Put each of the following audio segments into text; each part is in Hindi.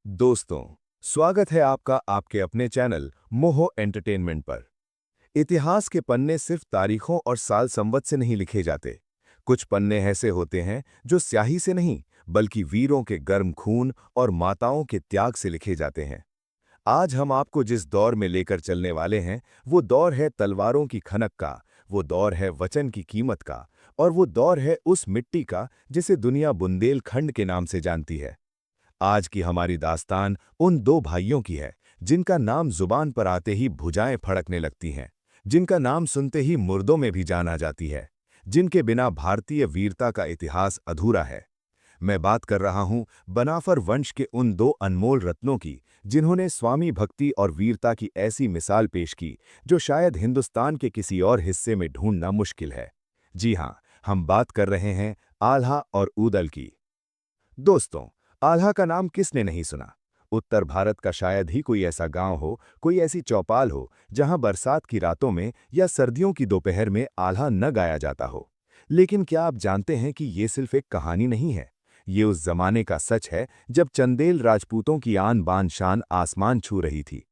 दोस्तों, स्वागत है आपका आपके अपने चैनल मोहो एंटरटेनमेंट पर। इतिहास के पन्ने सिर्फ तारीखों और साल संवत से नहीं लिखे जाते। कुछ पन्ने ऐसे होते हैं जो स्याही से नहीं, बल्कि वीरों के गर्म खून और माताओं के त्याग से लिखे जाते हैं। आज हम आपको जिस दौर में लेकर चलने वाले हैं, वो दौर है तलवारों की खनक का, वो दौर है वचन की कीमत का, और वो दौर है उस मिट्टी का जिसे दुनिया बुंदेलखंड के नाम से जानती है। आज की हमारी दास्तान उन दो भाइयों की है जिनका नाम जुबान पर आते ही भुजाएं फड़कने लगती हैं, जिनका नाम सुनते ही मुर्दों में भी जान आ जाती है, जिनके बिना भारतीय वीरता का इतिहास अधूरा है। मैं बात कर रहा हूं बनाफर वंश के उन दो अनमोल रत्नों की, जिन्होंने स्वामी भक्ति और वीरता की ऐसी मिसाल पेश की जो शायद हिंदुस्तान के किसी और हिस्से में ढूंढना मुश्किल है। जी हां, हम बात कर रहे हैं आल्हा और ऊदल की। दोस्तों, आल्हा का नाम किसने नहीं सुना। उत्तर भारत का शायद ही कोई ऐसा गांव हो, कोई ऐसी चौपाल हो जहां बरसात की रातों में या सर्दियों की दोपहर में आल्हा न गाया जाता हो। लेकिन क्या आप जानते हैं कि ये सिर्फ एक कहानी नहीं है। ये उस जमाने का सच है जब चंदेल राजपूतों की आन बान शान आसमान छू रही थी।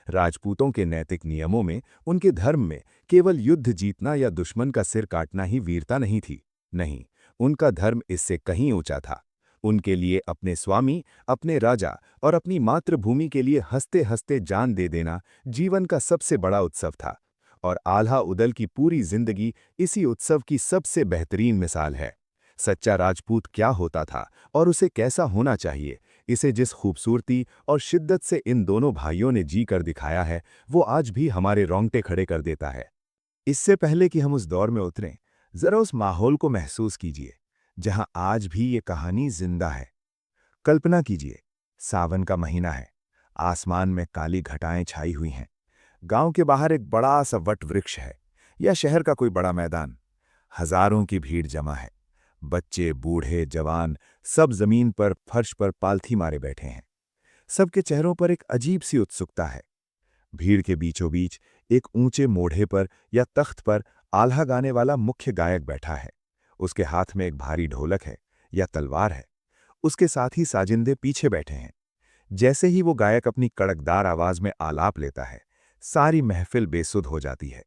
राजपूतों के नैतिक नियमों में, उनके धर्म में केवल युद्ध जीतना या दुश्मन का सिर काटना ही वीरता नहीं थी। नहीं, उनका धर्म इससे कहीं ऊंचा था। उनके लिए अपने स्वामी, अपने राजा और अपनी मातृभूमि के लिए हंसते हंसते जान दे देना जीवन का सबसे बड़ा उत्सव था। और आल्हा उदल की पूरी जिंदगी इसी उत्सव की सबसे बेहतरीन मिसाल है। सच्चा राजपूत क्या होता था और उसे कैसा होना चाहिए, इसे जिस खूबसूरती और शिद्दत से इन दोनों भाइयों ने जी कर दिखाया है, वो आज भी हमारे रोंगटे खड़े कर देता है। इससे पहले कि हम उस दौर में उतरें, जरा उस माहौल को महसूस कीजिए जहां आज भी ये कहानी जिंदा है। कल्पना कीजिए, सावन का महीना है, आसमान में काली घटाएं छाई हुई हैं। गांव के बाहर एक बड़ा सा वट वृक्ष है, या शहर का कोई बड़ा मैदान। हजारों की भीड़ जमा है। बच्चे, बूढ़े, जवान, सब जमीन पर, फर्श पर पालथी मारे बैठे हैं। सबके चेहरों पर एक अजीब सी उत्सुकता है। भीड़ के बीचों बीच एक ऊंचे मोढ़े पर या तख्त पर आल्हा गाने वाला मुख्य गायक बैठा है। उसके हाथ में एक भारी ढोलक है या तलवार है। उसके साथ ही साजिंदे पीछे बैठे हैं। जैसे ही वो गायक अपनी कड़कदार आवाज में आलाप लेता है, सारी महफिल बेसुध हो जाती है।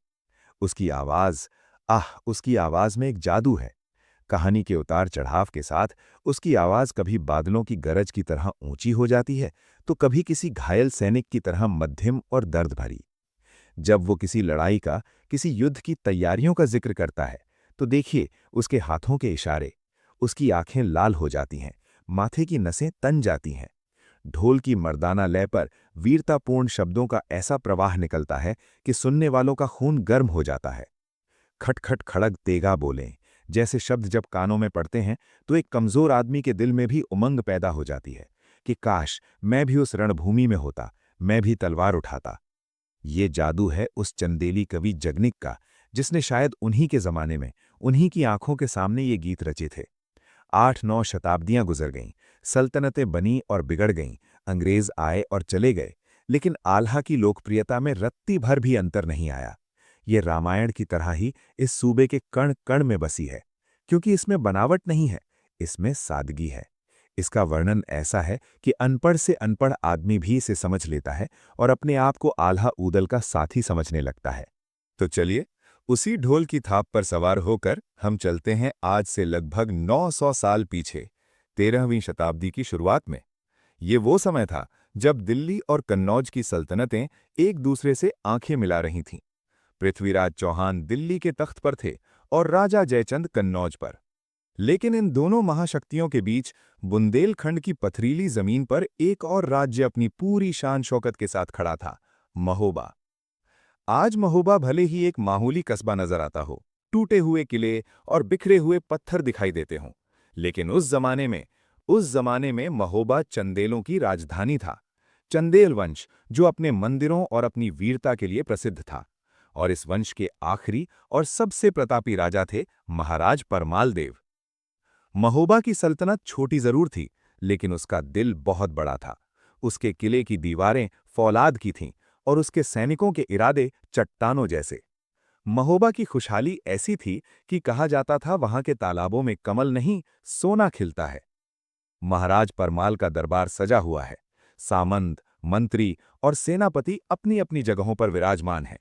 उसकी आवाज, उसकी आवाज में एक जादू है। कहानी के उतार चढ़ाव के साथ उसकी आवाज कभी बादलों की गरज की तरह ऊंची हो जाती है, तो कभी किसी घायल सैनिक की तरह मध्यम और दर्द भरी। जब वो किसी लड़ाई का, किसी युद्ध की तैयारियों का जिक्र करता है, तो देखिए उसके हाथों के इशारे। उसकी आंखें लाल हो जाती हैं, माथे की नसें तन जाती हैं। ढोल की मर्दाना लय पर वीरतापूर्ण शब्दों का ऐसा प्रवाह निकलता है कि सुनने वालों का खून गर्म हो जाता है। खटखट खड़ग तेगा बोलें जैसे शब्द जब कानों में पड़ते हैं, तो एक कमजोर आदमी के दिल में भी उमंग पैदा हो जाती है कि काश मैं भी उस रणभूमि में होता, मैं भी तलवार उठाता। ये जादू है उस चंदेली कवि जगनिक का, जिसने शायद उन्हीं के जमाने में, उन्हीं की आंखों के सामने ये गीत रचे थे। 8-9 शताब्दियां गुजर गईं, सल्तनतें बनी और बिगड़ गईं, अंग्रेज आए और चले गए, लेकिन आल्हा की लोकप्रियता में रत्ती भर भी अंतर नहीं आया। ये रामायण की तरह ही इस सूबे के कण कण में बसी है, क्योंकि इसमें बनावट नहीं है, इसमें सादगी है। इसका वर्णन ऐसा है कि अनपढ़ से अनपढ़ आदमी भी इसे समझ लेता है और अपने आप को आल्हा ऊदल का साथी समझने लगता है। तो चलिए, उसी ढोल की थाप पर सवार होकर हम चलते हैं आज से लगभग 900 साल पीछे, 13वीं शताब्दी की शुरुआत में। ये वो समय था जब दिल्ली और कन्नौज की सल्तनतें एक दूसरे से आंखें मिला रही थीं। पृथ्वीराज चौहान दिल्ली के तख्त पर थे और राजा जयचंद कन्नौज पर। लेकिन इन दोनों महाशक्तियों के बीच बुंदेलखंड की पथरीली जमीन पर एक और राज्य अपनी पूरी शान शौकत के साथ खड़ा था, महोबा। आज महोबा भले ही एक मामूली कस्बा नजर आता हो, टूटे हुए किले और बिखरे हुए पत्थर दिखाई देते हों, लेकिन उस जमाने में महोबा चंदेलों की राजधानी था। चंदेल वंश जो अपने मंदिरों और अपनी वीरता के लिए प्रसिद्ध था। और इस वंश के आखिरी और सबसे प्रतापी राजा थे महाराज परमाल देव। महोबा की सल्तनत छोटी जरूर थी, लेकिन उसका दिल बहुत बड़ा था। उसके किले की दीवारें फौलाद की थीं और उसके सैनिकों के इरादे चट्टानों जैसे। महोबा की खुशहाली ऐसी थी कि कहा जाता था वहां के तालाबों में कमल नहीं, सोना खिलता है। महाराज परमाल का दरबार सजा हुआ है। सामंत, मंत्री और सेनापति अपनी अपनी जगहों पर विराजमान हैं।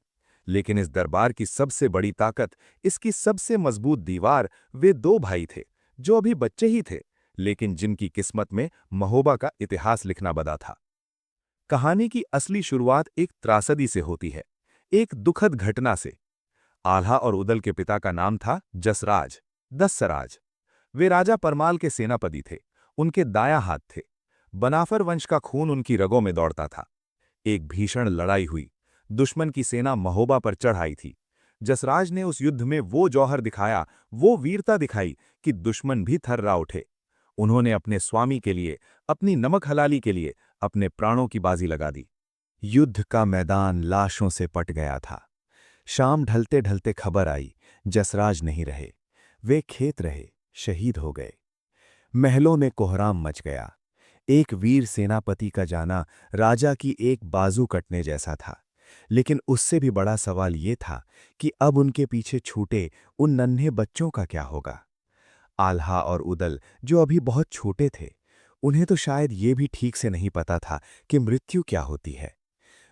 लेकिन इस दरबार की सबसे बड़ी ताकत, इसकी सबसे मजबूत दीवार, वे दो भाई थे जो अभी बच्चे ही थे, लेकिन जिनकी किस्मत में महोबा का इतिहास लिखना बदा था। कहानी की असली शुरुआत एक त्रासदी से होती है, एक दुखद घटना से। आल्हा और उदल के पिता का नाम था जसराज, दस्सराज। वे राजा परमाल के सेनापति थे, उनके दायां हाथ थे। बनाफर वंश का खून उनकी रगों में दौड़ता था। एक भीषण लड़ाई हुई, दुश्मन की सेना महोबा पर चढ़ आई थी। जसराज ने उस युद्ध में वो जौहर दिखाया, वो वीरता दिखाई कि दुश्मन भी थर्रा उठे। उन्होंने अपने स्वामी के लिए, अपनी नमक हलाली के लिए अपने प्राणों की बाजी लगा दी। युद्ध का मैदान लाशों से पट गया था। शाम ढलते ढलते खबर आई, जसराज नहीं रहे। वे खेत रहे, शहीद हो गए। महलों में कोहराम मच गया। एक वीर सेनापति का जाना राजा की एक बाजू कटने जैसा था। लेकिन उससे भी बड़ा सवाल ये था कि अब उनके पीछे छूटे उन नन्हे बच्चों का क्या होगा। आल्हा और उदल, जो अभी बहुत छोटे थे, उन्हें तो शायद ये भी ठीक से नहीं पता था कि मृत्यु क्या होती है।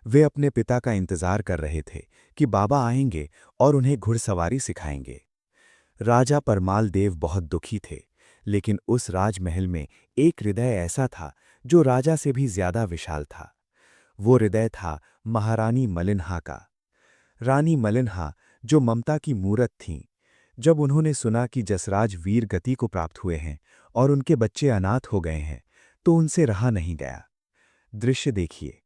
वे अपने पिता का इंतजार कर रहे थे कि बाबा आएंगे और उन्हें घुड़सवारी सिखाएंगे। राजा परमाल देव बहुत दुखी थे, लेकिन उस राजमहल में एक हृदय ऐसा था जो राजा से भी ज्यादा विशाल था। वो हृदय था महारानी मलिनहा का। रानी मलिनहा, जो ममता की मूरत थीं, जब उन्होंने सुना कि जसराज वीर गति को प्राप्त हुए हैं और उनके बच्चे अनाथ हो गए हैं, तो उनसे रहा नहीं गया। दृश्य देखिए,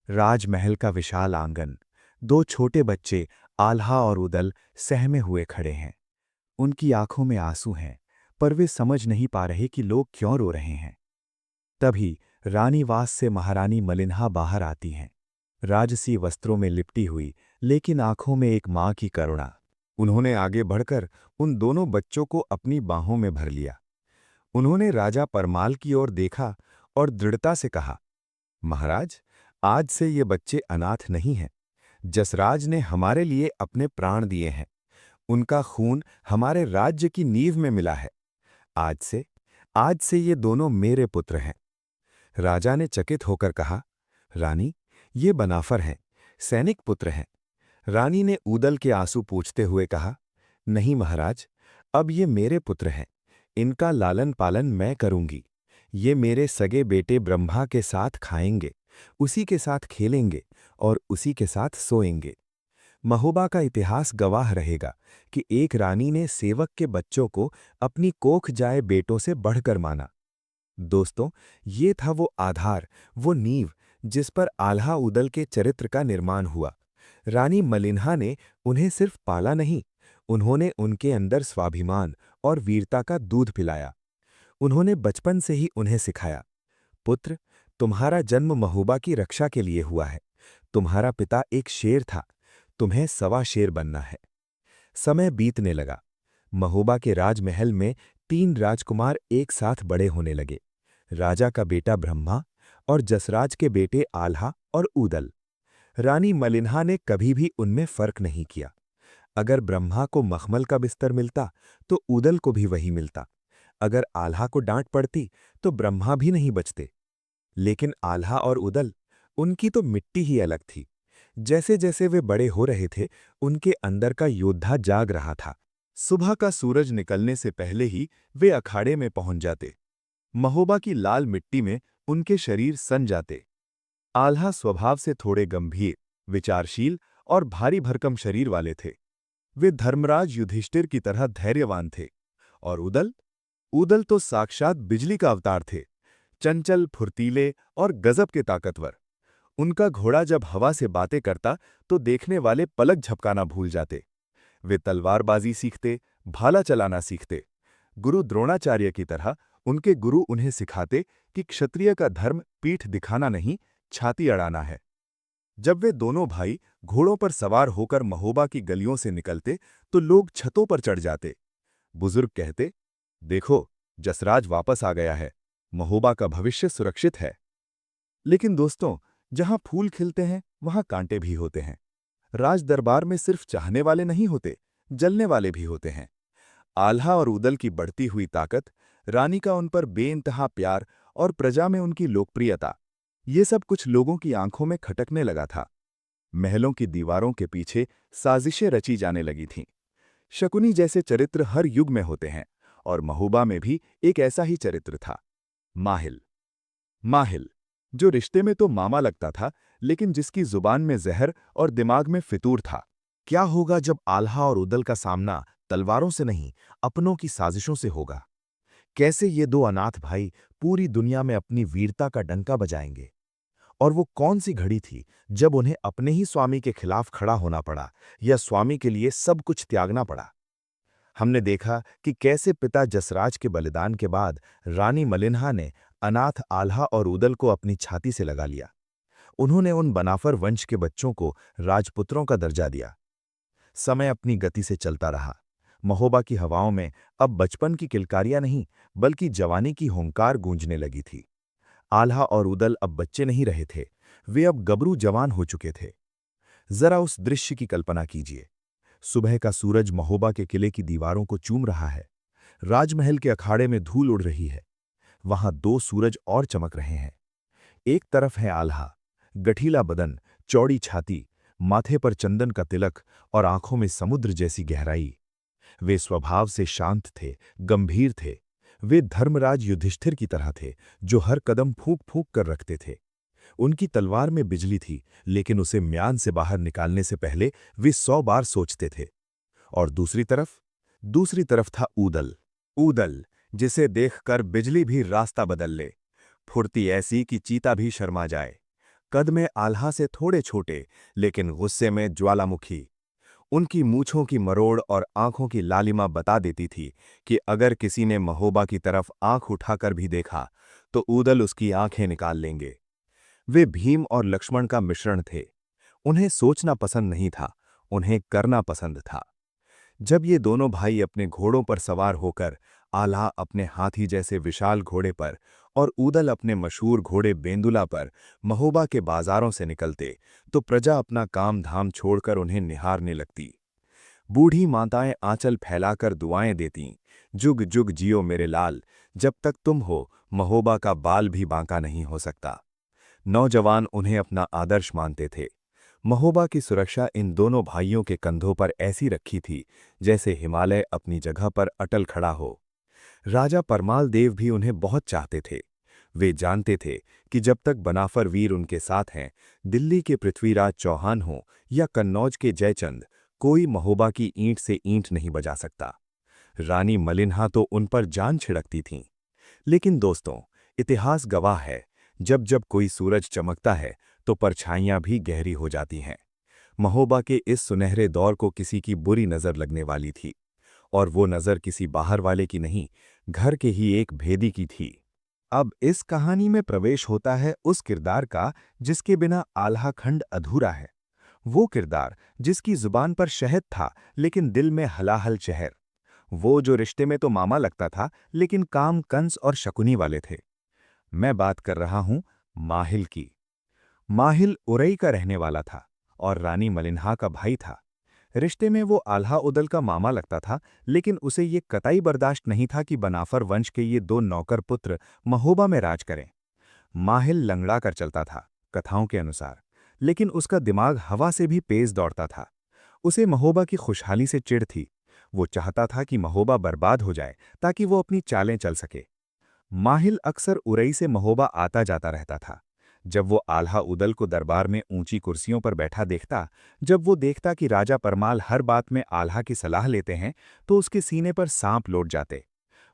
राजमहल का विशाल आंगन, दो छोटे बच्चे आल्हा और उदल सहमे हुए खड़े हैं। उनकी आंखों में आंसू हैं, पर वे समझ नहीं पा रहे कि लोग क्यों रो रहे हैं। तभी रानीवास से महारानी मलिनहा बाहर आती हैं, राजसी वस्त्रों में लिपटी हुई, लेकिन आंखों में एक मां की करुणा। उन्होंने आगे बढ़कर उन दोनों बच्चों को अपनी बाहों में भर लिया। उन्होंने राजा परमाल की ओर देखा और दृढ़ता से कहा, महाराज, आज से ये बच्चे अनाथ नहीं हैं। जसराज ने हमारे लिए अपने प्राण दिए हैं। उनका खून हमारे राज्य की नींव में मिला है। आज से ये दोनों मेरे पुत्र हैं। राजा ने चकित होकर कहा, रानी, ये बनाफर हैं, सैनिक पुत्र हैं। रानी ने ऊदल के आंसू पोंछते हुए कहा, नहीं महाराज, अब ये मेरे पुत्र हैं। इनका लालन पालन मैं करूंगी। ये मेरे सगे बेटे ब्रह्मा के साथ खाएंगे, उसी के साथ खेलेंगे और उसी के साथ सोएंगे। महोबा का इतिहास गवाह रहेगा कि एक रानी ने सेवक के बच्चों को अपनी कोख जाए बेटों से बढ़कर माना। दोस्तों, ये था वो आधार, वो नींव जिस पर आल्हा उदल के चरित्र का निर्माण हुआ। रानी मलिनहा ने उन्हें सिर्फ पाला नहीं, उन्होंने उनके अंदर स्वाभिमान और वीरता का दूध पिलाया। उन्होंने बचपन से ही उन्हें सिखाया, पुत्र, तुम्हारा जन्म महोबा की रक्षा के लिए हुआ है। तुम्हारा पिता एक शेर था, तुम्हें सवा शेर बनना है। समय बीतने लगा। महोबा के राजमहल में 3 राजकुमार एक साथ बड़े होने लगे, राजा का बेटा ब्रह्मा और जसराज के बेटे आल्हा और ऊदल। रानी मलिनहा ने कभी भी उनमें फर्क नहीं किया। अगर ब्रह्मा को मखमल का बिस्तर मिलता तो ऊदल को भी वही मिलता। अगर आल्हा को डांट पड़ती तो ब्रह्मा भी नहीं बचते। लेकिन आल्हा और उदल, उनकी तो मिट्टी ही अलग थी। जैसे जैसे वे बड़े हो रहे थे, उनके अंदर का योद्धा जाग रहा था। सुबह का सूरज निकलने से पहले ही वे अखाड़े में पहुंच जाते। महोबा की लाल मिट्टी में उनके शरीर सन जाते। आल्हा स्वभाव से थोड़े गंभीर, विचारशील और भारी भरकम शरीर वाले थे। वे धर्मराज युधिष्ठिर की तरह धैर्यवान थे। और उदल उदल तो साक्षात बिजली का अवतार थे, चंचल, फुर्तीले और गजब के ताकतवर। उनका घोड़ा जब हवा से बातें करता तो देखने वाले पलक झपकाना भूल जाते। वे तलवारबाजी सीखते, भाला चलाना सीखते। गुरु द्रोणाचार्य की तरह उनके गुरु उन्हें सिखाते कि क्षत्रिय का धर्म पीठ दिखाना नहीं, छाती अड़ाना है। जब वे दोनों भाई घोड़ों पर सवार होकर महोबा की गलियों से निकलते तो लोग छतों पर चढ़ जाते। बुजुर्ग कहते, देखो, जसराज वापस आ गया है, महोबा का भविष्य सुरक्षित है। लेकिन दोस्तों, जहां फूल खिलते हैं वहां कांटे भी होते हैं। राज दरबार में सिर्फ चाहने वाले नहीं होते, जलने वाले भी होते हैं। आल्हा और उदल की बढ़ती हुई ताकत, रानी का उन पर बेइंतहा प्यार और प्रजा में उनकी लोकप्रियता, ये सब कुछ लोगों की आंखों में खटकने लगा था। महलों की दीवारों के पीछे साजिशें रची जाने लगी थीं। शकुनी जैसे चरित्र हर युग में होते हैं, और महबूबा में भी एक ऐसा ही चरित्र था, माहिल। माहिल, जो रिश्ते में तो मामा लगता था, लेकिन जिसकी जुबान में जहर और दिमाग में फितूर था। क्या होगा जब आल्हा और उदल का सामना तलवारों से नहीं, अपनों की साजिशों से होगा? कैसे ये दो अनाथ भाई पूरी दुनिया में अपनी वीरता का डंका बजाएंगे? और वो कौन सी घड़ी थी जब उन्हें अपने ही स्वामी के खिलाफ खड़ा होना पड़ा, या स्वामी के लिए सब कुछ त्यागना पड़ा? हमने देखा कि कैसे पिता जसराज के बलिदान के बाद रानी मलिन्हा ने अनाथ आल्हा और उदल को अपनी छाती से लगा लिया। उन्होंने उन बनाफर वंश के बच्चों को राजपुत्रों का दर्जा दिया। समय अपनी गति से चलता रहा। महोबा की हवाओं में अब बचपन की किलकारियां नहीं, बल्कि जवानी की हुंकार गूंजने लगी थी। आल्हा और उदल अब बच्चे नहीं रहे थे, वे अब गबरू जवान हो चुके थे। जरा उस दृश्य की कल्पना कीजिए। सुबह का सूरज महोबा के किले की दीवारों को चूम रहा है। राजमहल के अखाड़े में धूल उड़ रही है। वहां दो सूरज और चमक रहे हैं। एक तरफ है आल्हा, गठीला बदन, चौड़ी छाती, माथे पर चंदन का तिलक और आंखों में समुद्र जैसी गहराई। वे स्वभाव से शांत थे, गंभीर थे। वे धर्मराज युधिष्ठिर की तरह थे, जो हर कदम फूंक फूंक कर रखते थे। उनकी तलवार में बिजली थी, लेकिन उसे म्यान से बाहर निकालने से पहले वे 100 बार सोचते थे। और दूसरी तरफ था ऊदल। ऊदल, जिसे देखकर बिजली भी रास्ता बदल ले। फुर्ती ऐसी कि चीता भी शर्मा जाए। कद में आल्हा से थोड़े छोटे, लेकिन गुस्से में ज्वालामुखी। उनकी मूंछों की मरोड़ और आंखों की लालिमा बता देती थी कि अगर किसी ने महोबा की तरफ आंख उठाकर भी देखा, तो ऊदल उसकी आंखें निकाल लेंगे। वे भीम और लक्ष्मण का मिश्रण थे। उन्हें सोचना पसंद नहीं था, उन्हें करना पसंद था। जब ये दोनों भाई अपने घोड़ों पर सवार होकर, आल्हा अपने हाथी जैसे विशाल घोड़े पर और ऊदल अपने मशहूर घोड़े बेंदुला पर महोबा के बाजारों से निकलते, तो प्रजा अपना काम धाम छोड़कर उन्हें निहारने लगती। बूढ़ी माताएं आंचल फैलाकर दुआएं देतीं, जुग जुग जियो मेरे लाल, जब तक तुम हो महोबा का बाल भी बांका नहीं हो सकता। नौजवान उन्हें अपना आदर्श मानते थे। महोबा की सुरक्षा इन दोनों भाइयों के कंधों पर ऐसी रखी थी, जैसे हिमालय अपनी जगह पर अटल खड़ा हो। राजा परमाल देव भी उन्हें बहुत चाहते थे। वे जानते थे कि जब तक बनाफर वीर उनके साथ हैं, दिल्ली के पृथ्वीराज चौहान हों या कन्नौज के जयचंद, कोई महोबा की ईंट से ईंट नहीं बजा सकता। रानी मलिन्हा तो उन पर जान छिड़कती थीं। लेकिन दोस्तों, इतिहास गवाह है, जब जब कोई सूरज चमकता है, तो परछाइयां भी गहरी हो जाती हैं। महोबा के इस सुनहरे दौर को किसी की बुरी नजर लगने वाली थी, और वो नजर किसी बाहर वाले की नहीं, घर के ही एक भेदी की थी। अब इस कहानी में प्रवेश होता है उस किरदार का जिसके बिना आल्हा खंड अधूरा है। वो किरदार जिसकी जुबान पर शहद था, लेकिन दिल में हलाहल शहर। वो जो रिश्ते में तो मामा लगता था, लेकिन काम कंस और शकुनी वाले थे। मैं बात कर रहा हूं माहिल की। माहिल उरई का रहने वाला था और रानी मलिन्हा का भाई था। रिश्ते में वो आल्हा उदल का मामा लगता था, लेकिन उसे ये कतई बर्दाश्त नहीं था कि बनाफर वंश के ये दो नौकर पुत्र महोबा में राज करें। माहिल लंगड़ा कर चलता था, कथाओं के अनुसार, लेकिन उसका दिमाग हवा से भी तेज दौड़ता था। उसे महोबा की खुशहाली से चिढ़ थी। वो चाहता था कि महोबा बर्बाद हो जाए, ताकि वो अपनी चालें चल सके। माहिल अक्सर उरई से महोबा आता जाता रहता था। जब वो आल्हा उदल को दरबार में ऊंची कुर्सियों पर बैठा देखता, जब वो देखता कि राजा परमाल हर बात में आल्हा की सलाह लेते हैं, तो उसके सीने पर सांप लौट जाते।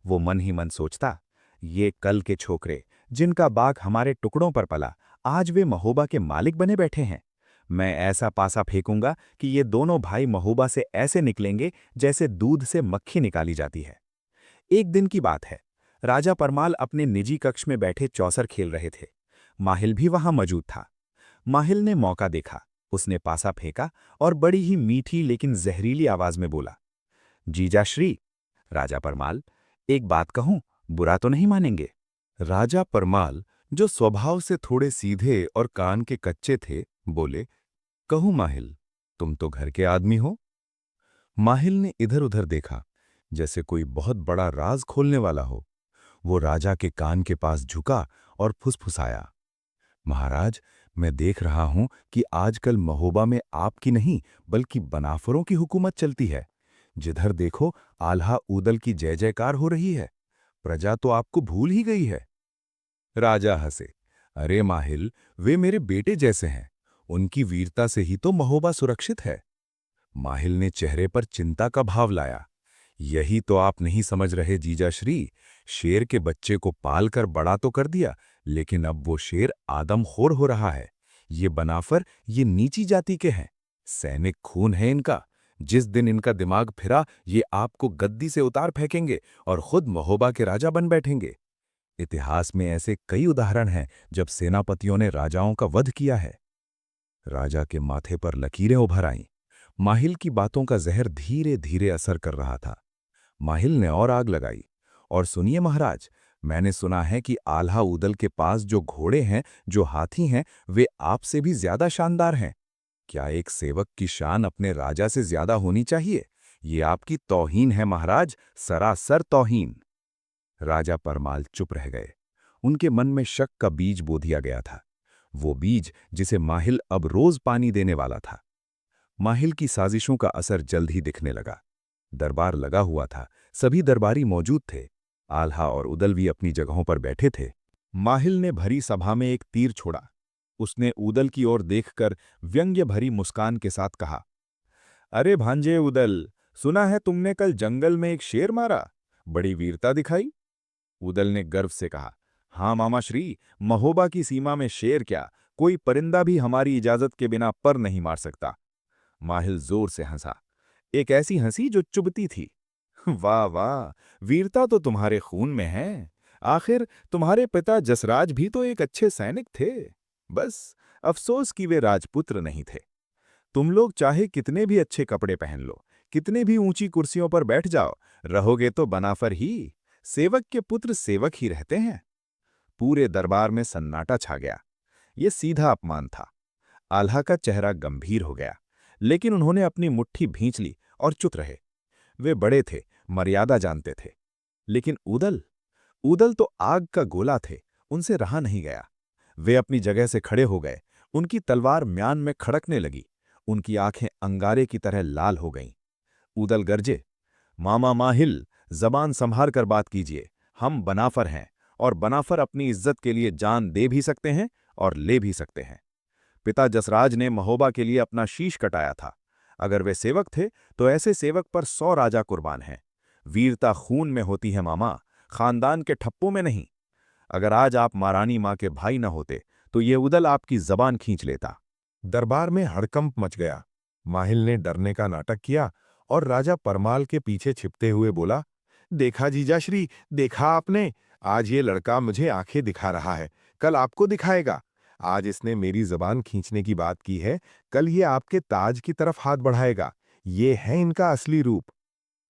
वो मन ही मन सोचता, ये कल के छोकरे, जिनका बाग हमारे टुकड़ों पर पला, आज वे महोबा के मालिक बने बैठे हैं। मैं ऐसा पासा फेंकूंगा कि ये दोनों भाई महोबा से ऐसे निकलेंगे जैसे दूध से मक्खी निकाली जाती है। एक दिन की बात है। राजा परमाल अपने निजी कक्ष में बैठे चौसर खेल रहे थे। माहिल भी वहां मौजूद था। माहिल ने मौका देखा, उसने पासा फेंका और बड़ी ही मीठी लेकिन जहरीली आवाज में बोला, जीजा श्री। राजा परमाल, एक बात कहूं, बुरा तो नहीं मानेंगे? राजा परमाल, जो स्वभाव से थोड़े सीधे और कान के कच्चे थे, बोले, कहूं माहिल, तुम तो घर के आदमी हो। माहिल ने इधर उधर देखा, जैसे कोई बहुत बड़ा राज खोलने वाला हो। वो राजा के कान के पास झुका और फुसफुसाया, महाराज, मैं देख रहा हूं कि आजकल महोबा में आपकी नहीं बल्कि बनाफरों की हुकूमत चलती है। जिधर देखो आल्हा ऊदल की जय जयकार हो रही है। प्रजा तो आपको भूल ही गई है। राजा हंसे। अरे माहिल, वे मेरे बेटे जैसे हैं। उनकी वीरता से ही तो महोबा सुरक्षित है। माहिल ने चेहरे पर चिंता का भाव लाया। यही तो आप नहीं समझ रहे जीजाश्री। शेर के बच्चे को पाल कर बड़ा तो कर दिया, लेकिन अब वो शेर आदमखोर हो रहा है। ये बनाफर, ये नीची जाति के हैं। सैनिक खून है इनका। जिस दिन इनका दिमाग फिरा, ये आपको गद्दी से उतार फेंकेंगे और खुद महोबा के राजा बन बैठेंगे। इतिहास में ऐसे कई उदाहरण हैं जब सेनापतियों ने राजाओं का वध किया है। राजा के माथे पर लकीरें उभर आईं। माहिल की बातों का जहर धीरे धीरे असर कर रहा था। माहिल ने और आग लगाई। और सुनिए महाराज, मैंने सुना है कि आल्हा ऊदल के पास जो घोड़े हैं, जो हाथी हैं, वे आपसे भी ज्यादा शानदार हैं। क्या एक सेवक की शान अपने राजा से ज्यादा होनी चाहिए? ये आपकी तौहीन है महाराज, सरासर तौहीन। राजा परमाल चुप रह गए। उनके मन में शक का बीज बो दिया गया था। वो बीज जिसे माहिल अब रोज पानी देने वाला था। माहिल की साजिशों का असर जल्द ही दिखने लगा। दरबार लगा हुआ था। सभी दरबारी मौजूद थे। आल्हा और उदल भी अपनी जगहों पर बैठे थे। माहिल ने भरी सभा में एक तीर छोड़ा। उसने उदल की ओर देखकर व्यंग्य भरी मुस्कान के साथ कहा, अरे भांजे उदल, सुना है तुमने कल जंगल में एक शेर मारा। बड़ी वीरता दिखाई। उदल ने गर्व से कहा, हाँ मामा श्री, महोबा की सीमा में शेर क्या, कोई परिंदा भी हमारी इजाजत के बिना पर नहीं मार सकता। माहिल जोर से हंसा। एक ऐसी हंसी जो चुभती थी। वाह वाह, वीरता तो तुम्हारे खून में है। आखिर तुम्हारे पिता जसराज भी तो एक अच्छे सैनिक थे। बस अफसोस कि वे राजपुत्र नहीं थे। तुम लोग चाहे कितने भी अच्छे कपड़े पहन लो, कितने भी ऊंची कुर्सियों पर बैठ जाओ, रहोगे तो बनाफर ही। सेवक के पुत्र सेवक ही रहते हैं। पूरे दरबार में सन्नाटा छा गया। ये सीधा अपमान था। आल्हा का चेहरा गंभीर हो गया, लेकिन उन्होंने अपनी मुट्ठी भींच ली और चुप रहे। वे बड़े थे, मर्यादा जानते थे। लेकिन उदल, उदल तो आग का गोला थे। उनसे रहा नहीं गया। वे अपनी जगह से खड़े हो गए। उनकी तलवार म्यान में खड़कने लगी। उनकी आंखें अंगारे की तरह लाल हो गईं। उदल गरजे, मामा माहिल, जबान संभाल कर बात कीजिए। हम बनाफर हैं, और बनाफर अपनी इज्जत के लिए जान दे भी सकते हैं और ले भी सकते हैं। पिता जसराज ने महोबा के लिए अपना शीश कटाया था। अगर वे सेवक थे तो ऐसे सेवक पर 100 राजा कुर्बान हैं। वीरता खून में होती है मामा, खानदान के ठप्पों में नहीं। अगर आज आप महारानी माँ के भाई न होते तो ये उदल आपकी जबान खींच लेता। दरबार में हड़कंप मच गया। माहिल ने डरने का नाटक किया और राजा परमाल के पीछे छिपते हुए बोला, देखा जीजाश्री, देखा आपने, आज ये लड़का मुझे आंखें दिखा रहा है, कल आपको दिखाएगा। आज इसने मेरी जबान खींचने की बात की है, कल ये आपके ताज की तरफ हाथ बढ़ाएगा। ये है इनका असली रूप।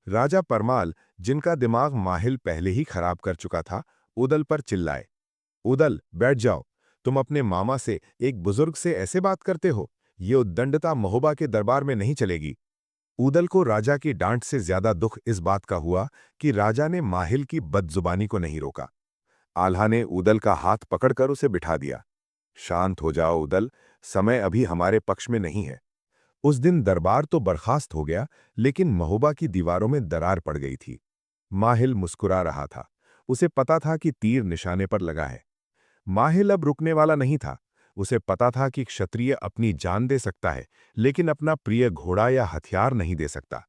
राजा परमाल, जिनका दिमाग माहिल पहले ही खराब कर चुका था, उदल पर चिल्लाए, उदल बैठ जाओ। तुम अपने मामा से, एक बुजुर्ग से ऐसे बात करते हो? ये उद्दंडता महोबा के दरबार में नहीं चलेगी। उदल को राजा की डांट से ज्यादा दुख इस बात का हुआ कि राजा ने माहिल की बदजुबानी को नहीं रोका। आल्हा ने उदल का हाथ पकड़कर उसे बिठा दिया। शांत हो जाओ उदल, समय अभी हमारे पक्ष में नहीं है। उस दिन दरबार तो बर्खास्त हो गया, लेकिन महोबा की दीवारों में दरार पड़ गई थी। माहिल मुस्कुरा रहा था। उसे पता था कि तीर निशाने पर लगा है। माहिल अब रुकने वाला नहीं था। उसे पता था कि क्षत्रिय अपनी जान दे सकता है, लेकिन अपना प्रिय घोड़ा या हथियार नहीं दे सकता।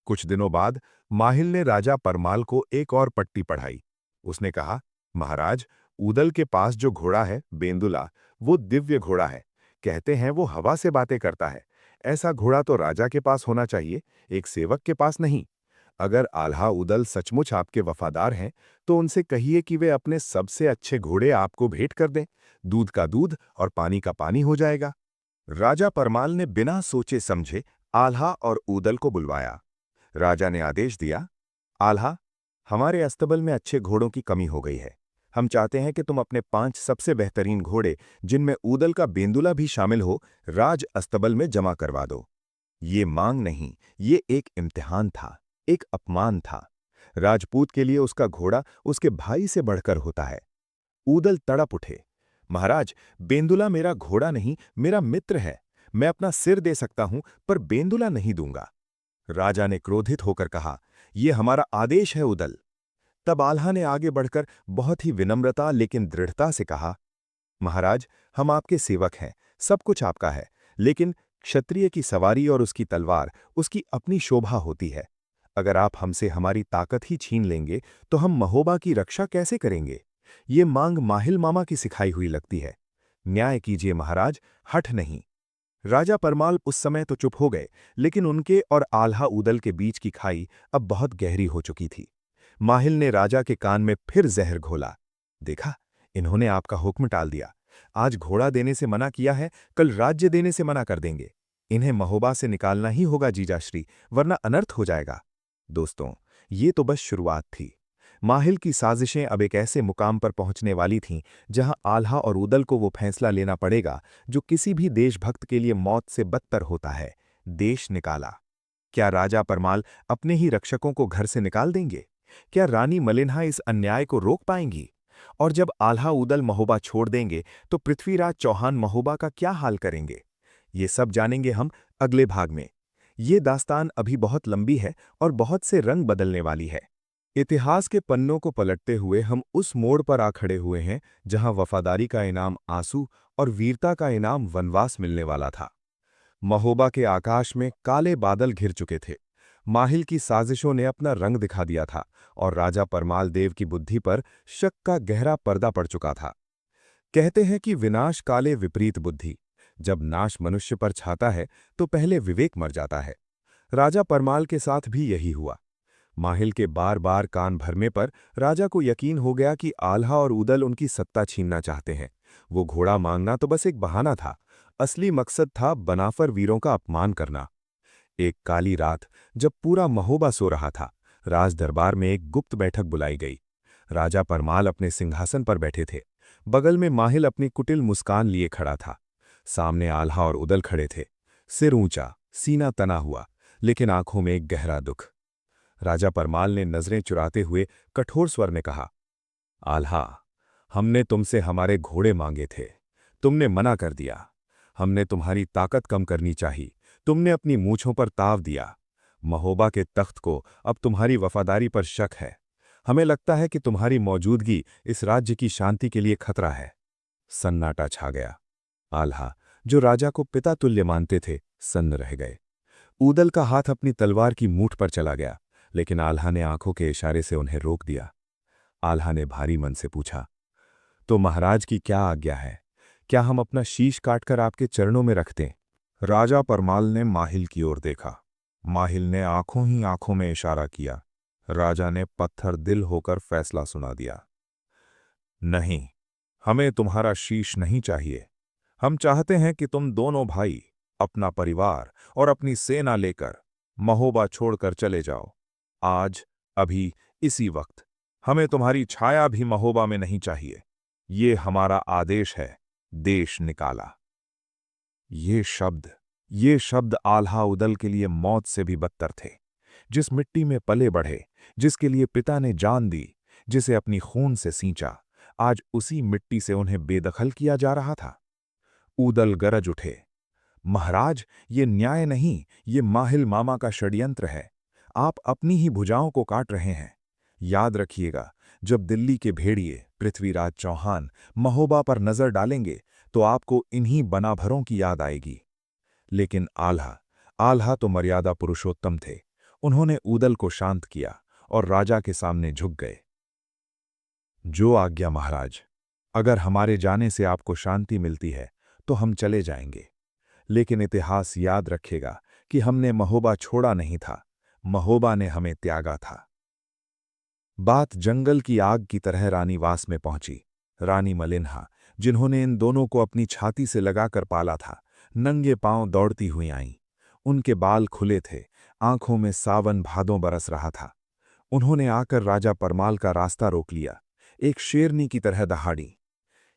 कुछ दिनों बाद माहिल ने राजा परमाल को एक और पट्टी पढ़ाई। उसने कहा, महाराज, ऊदल के पास जो घोड़ा है, बेंदुला, वो दिव्य घोड़ा है। कहते हैं वो हवा से बातें करता है। ऐसा घोड़ा तो राजा के पास होना चाहिए, एक सेवक के पास नहीं। अगर आल्हा उदल सचमुच आपके वफादार हैं, तो उनसे कहिए कि वे अपने सबसे अच्छे घोड़े आपको भेंट कर दें। दूध का दूध और पानी का पानी हो जाएगा। राजा परमाल ने बिना सोचे समझे आल्हा और ऊदल को बुलवाया। राजा ने आदेश दिया, आल्हा, हमारे अस्तबल में अच्छे घोड़ों की कमी हो गई है। हम चाहते हैं कि तुम अपने 5 सबसे बेहतरीन घोड़े, जिनमें ऊदल का बेंदुला भी शामिल हो, राज अस्तबल में जमा करवा दो। ये मांग नहीं, ये एक इम्तिहान था, एक अपमान था। राजपूत के लिए उसका घोड़ा उसके भाई से बढ़कर होता है। ऊदल तड़प उठे। महाराज, बेंदुला मेरा घोड़ा नहीं, मेरा मित्र है। मैं अपना सिर दे सकता हूं, पर बेंदुला नहीं दूंगा। राजा ने क्रोधित होकर कहा, यह हमारा आदेश है उदल। तब आल्हा ने आगे बढ़कर बहुत ही विनम्रता लेकिन दृढ़ता से कहा, महाराज, हम आपके सेवक हैं, सब कुछ आपका है, लेकिन क्षत्रिय की सवारी और उसकी तलवार उसकी अपनी शोभा होती है। अगर आप हमसे हमारी ताकत ही छीन लेंगे तो हम महोबा की रक्षा कैसे करेंगे? ये मांग माहिल मामा की सिखाई हुई लगती है। न्याय कीजिए महाराज, हठ नहीं। राजा परमाल उस समय तो चुप हो गए, लेकिन उनके और आल्हा उदल के बीच की खाई अब बहुत गहरी हो चुकी थी। माहिल ने राजा के कान में फिर जहर घोला। देखा, इन्होंने आपका हुक्म टाल दिया। आज घोड़ा देने से मना किया है, कल राज्य देने से मना कर देंगे। इन्हें महोबा से निकालना ही होगा जीजाश्री, वरना अनर्थ हो जाएगा। दोस्तों, ये तो बस शुरुआत थी। माहिल की साजिशें अब एक ऐसे मुकाम पर पहुंचने वाली थीं जहां आल्हा और उदल को वो फैसला लेना पड़ेगा जो किसी भी देशभक्त के लिए मौत से बदतर होता है। देश निकाला। क्या राजा परमाल अपने ही रक्षकों को घर से निकाल देंगे? क्या रानी मलिन्हा इस अन्याय को रोक पाएंगी? और जब आल्हा उदल महोबा छोड़ देंगे तो पृथ्वीराज चौहान महोबा का क्या हाल करेंगे? ये सब जानेंगे हम अगले भाग में। ये दास्तान अभी बहुत लंबी है और बहुत से रंग बदलने वाली है। इतिहास के पन्नों को पलटते हुए हम उस मोड़ पर आ खड़े हुए हैं जहां वफादारी का इनाम आंसू और वीरता का इनाम वनवास मिलने वाला था। महोबा के आकाश में काले बादल घिर चुके थे। माहिल की साजिशों ने अपना रंग दिखा दिया था और राजा परमाल देव की बुद्धि पर शक का गहरा पर्दा पड़ चुका था। कहते हैं कि विनाश काले विपरीत बुद्धि। जब नाश मनुष्य पर छाता है तो पहले विवेक मर जाता है। राजा परमाल के साथ भी यही हुआ। माहिल के बार बार कान भरने पर राजा को यकीन हो गया कि आल्हा और उदल उनकी सत्ता छीनना चाहते हैं। वो घोड़ा मांगना तो बस एक बहाना था। असली मकसद था बनाफर वीरों का अपमान करना। एक काली रात, जब पूरा महोबा सो रहा था, राज दरबार में एक गुप्त बैठक बुलाई गई। राजा परमाल अपने सिंहासन पर बैठे थे। बगल में माहिल अपनी कुटिल मुस्कान लिए खड़ा था। सामने आल्हा और उदल खड़े थे। सिर ऊंचा, सीना तना हुआ, लेकिन आंखों में एक गहरा दुख। राजा परमाल ने नजरें चुराते हुए कठोर स्वर में कहा, आल्हा, हमने तुमसे हमारे घोड़े मांगे थे। तुमने मना कर दिया। हमने तुम्हारी ताकत कम करनी चाहिए। तुमने अपनी मूंछों पर ताव दिया। महोबा के तख्त को अब तुम्हारी वफादारी पर शक है। हमें लगता है कि तुम्हारी मौजूदगी इस राज्य की शांति के लिए खतरा है। सन्नाटा छा गया। आल्हा, जो राजा को पिता तुल्य मानते थे, सन्न रह गए। ऊदल का हाथ अपनी तलवार की मूठ पर चला गया, लेकिन आल्हा ने आंखों के इशारे से उन्हें रोक दिया। आल्हा ने भारी मन से पूछा, तो महाराज की क्या आज्ञा है? क्या हम अपना शीश काटकर आपके चरणों में रख दें? राजा परमाल ने माहिल की ओर देखा। माहिल ने आंखों ही आंखों में इशारा किया। राजा ने पत्थर दिल होकर फैसला सुना दिया, नहीं, हमें तुम्हारा शीश नहीं चाहिए। हम चाहते हैं कि तुम दोनों भाई अपना परिवार और अपनी सेना लेकर महोबा छोड़कर चले जाओ। आज, अभी, इसी वक्त। हमें तुम्हारी छाया भी महोबा में नहीं चाहिए। ये हमारा आदेश है। देश निकाला। ये शब्द आल्हा उदल के लिए मौत से भी बदतर थे। जिस मिट्टी में पले बढ़े, जिसके लिए पिता ने जान दी, जिसे अपनी खून से सींचा, आज उसी मिट्टी से उन्हें बेदखल किया जा रहा था। ऊदल गरज उठे, महाराज, ये न्याय नहीं, ये माहिल मामा का षड्यंत्र है। आप अपनी ही भुजाओं को काट रहे हैं। याद रखिएगा, जब दिल्ली के भेड़िए पृथ्वीराज चौहान महोबा पर नजर डालेंगे तो आपको इन्हीं बनाभरों की याद आएगी। लेकिन आल्हा तो मर्यादा पुरुषोत्तम थे। उन्होंने ऊदल को शांत किया और राजा के सामने झुक गए। जो आज्ञा महाराज। अगर हमारे जाने से आपको शांति मिलती है तो हम चले जाएंगे, लेकिन इतिहास याद रखेगा कि हमने महोबा छोड़ा नहीं था, महोबा ने हमें त्यागा था। बात जंगल की आग की तरह रानीवास में पहुंची। रानी मलिन्हा, जिन्होंने इन दोनों को अपनी छाती से लगाकर पाला था, नंगे पांव दौड़ती हुई आईं। उनके बाल खुले थे, आंखों में सावन भादों बरस रहा था। उन्होंने आकर राजा परमाल का रास्ता रोक लिया। एक शेरनी की तरह दहाड़ी,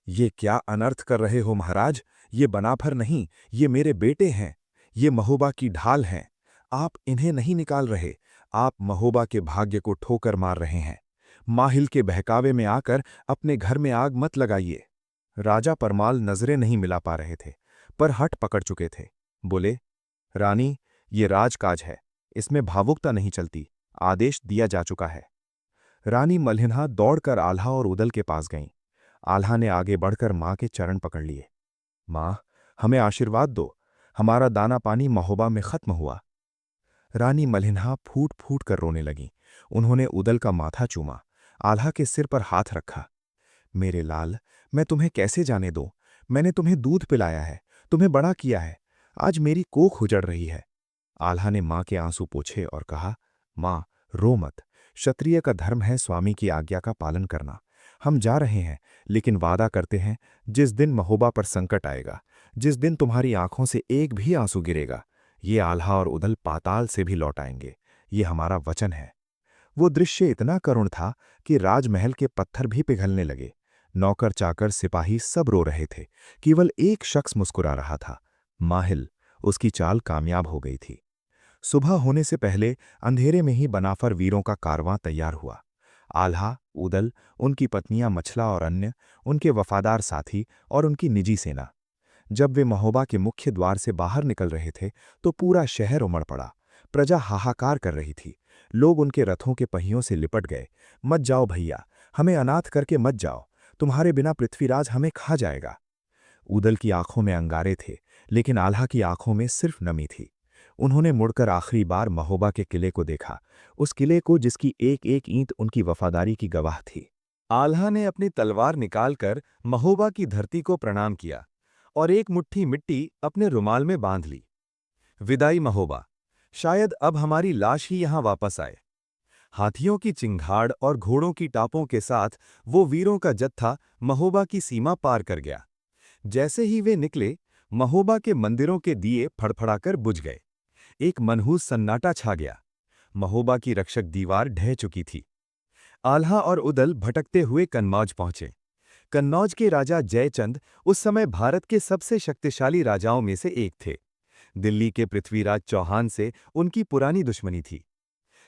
ये क्या अनर्थ कर रहे हो महाराज? ये बनाफर नहीं, ये मेरे बेटे हैं। ये महोबा की ढाल हैं। आप इन्हें नहीं निकाल रहे, आप महोबा के भाग्य को ठोकर मार रहे हैं। माहिल के बहकावे में आकर अपने घर में आग मत लगाइए। राजा परमाल नजरें नहीं मिला पा रहे थे, पर हट पकड़ चुके थे। बोले, रानी, ये राजकाज है, इसमें भावुकता नहीं चलती, आदेश दिया जा चुका है। रानी मल्हिन्हा दौड़कर आल्हा और उदल के पास गईं। आल्हा ने आगे बढ़कर मां के चरण पकड़ लिए। मां, हमें आशीर्वाद दो, हमारा दाना पानी महोबा में खत्म हुआ। रानी मल्हिन्हा फूट फूट कर रोने लगीं। उन्होंने उदल का माथा चूमा, आल्हा के सिर पर हाथ रखा। मेरे लाल, मैं तुम्हें कैसे जाने दूं? मैंने तुम्हें दूध पिलाया है, तुम्हें बड़ा किया है, आज मेरी कोख उजड़ रही है। आल्हा ने मां के आंसू पोंछे और कहा, मां, रो मत। क्षत्रिय का धर्म है स्वामी की आज्ञा का पालन करना। हम जा रहे हैं, लेकिन वादा करते हैं, जिस दिन महोबा पर संकट आएगा, जिस दिन तुम्हारी आंखों से एक भी आंसू गिरेगा, ये आल्हा और उदल पाताल से भी लौट आएंगे। ये हमारा वचन है। वो दृश्य इतना करुण था कि राजमहल के पत्थर भी पिघलने लगे। नौकर चाकर सिपाही सब रो रहे थे, केवल एक शख्स मुस्कुरा रहा था। माहिल, उसकी चाल कामयाब हो गई थी। सुबह होने से पहले अंधेरे में ही बनाफर वीरों का कारवां तैयार हुआ। आल्हा, उदल, उनकी पत्नियां मछला और अन्य, उनके वफादार साथी और उनकी निजी सेना। जब वे महोबा के मुख्य द्वार से बाहर निकल रहे थे तो पूरा शहर उमड़ पड़ा। प्रजा हाहाकार कर रही थी। लोग उनके रथों के पहियों से लिपट गए। मत जाओ भैया, हमें अनाथ करके मत जाओ, तुम्हारे बिना पृथ्वीराज हमें खा जाएगा। उदल की आंखों में अंगारे थे, लेकिन आल्हा की आंखों में सिर्फ नमी थी। उन्होंने मुड़कर आखिरी बार महोबा के किले को देखा, उस किले को जिसकी एक एक ईंट उनकी वफादारी की गवाह थी। आल्हा ने अपनी तलवार निकालकर महोबा की धरती को प्रणाम किया और एक मुट्ठी मिट्टी अपने रुमाल में बांध ली। विदाई महोबा, शायद अब हमारी लाश ही यहां वापस आए। हाथियों की चिंगाड़ और घोड़ों की टापों के साथ वो वीरों का जत्था महोबा की सीमा पार कर गया। जैसे ही वे निकले, महोबा के मंदिरों के दिए फड़फड़ाकर बुझ गए। एक मनहूस सन्नाटा छा गया। महोबा की रक्षक दीवार ढह चुकी थी। आल्हा और उदल भटकते हुए कन्नौज पहुंचे। कन्नौज के राजा जयचंद उस समय भारत के सबसे शक्तिशाली राजाओं में से एक थे। दिल्ली के पृथ्वीराज चौहान से उनकी पुरानी दुश्मनी थी।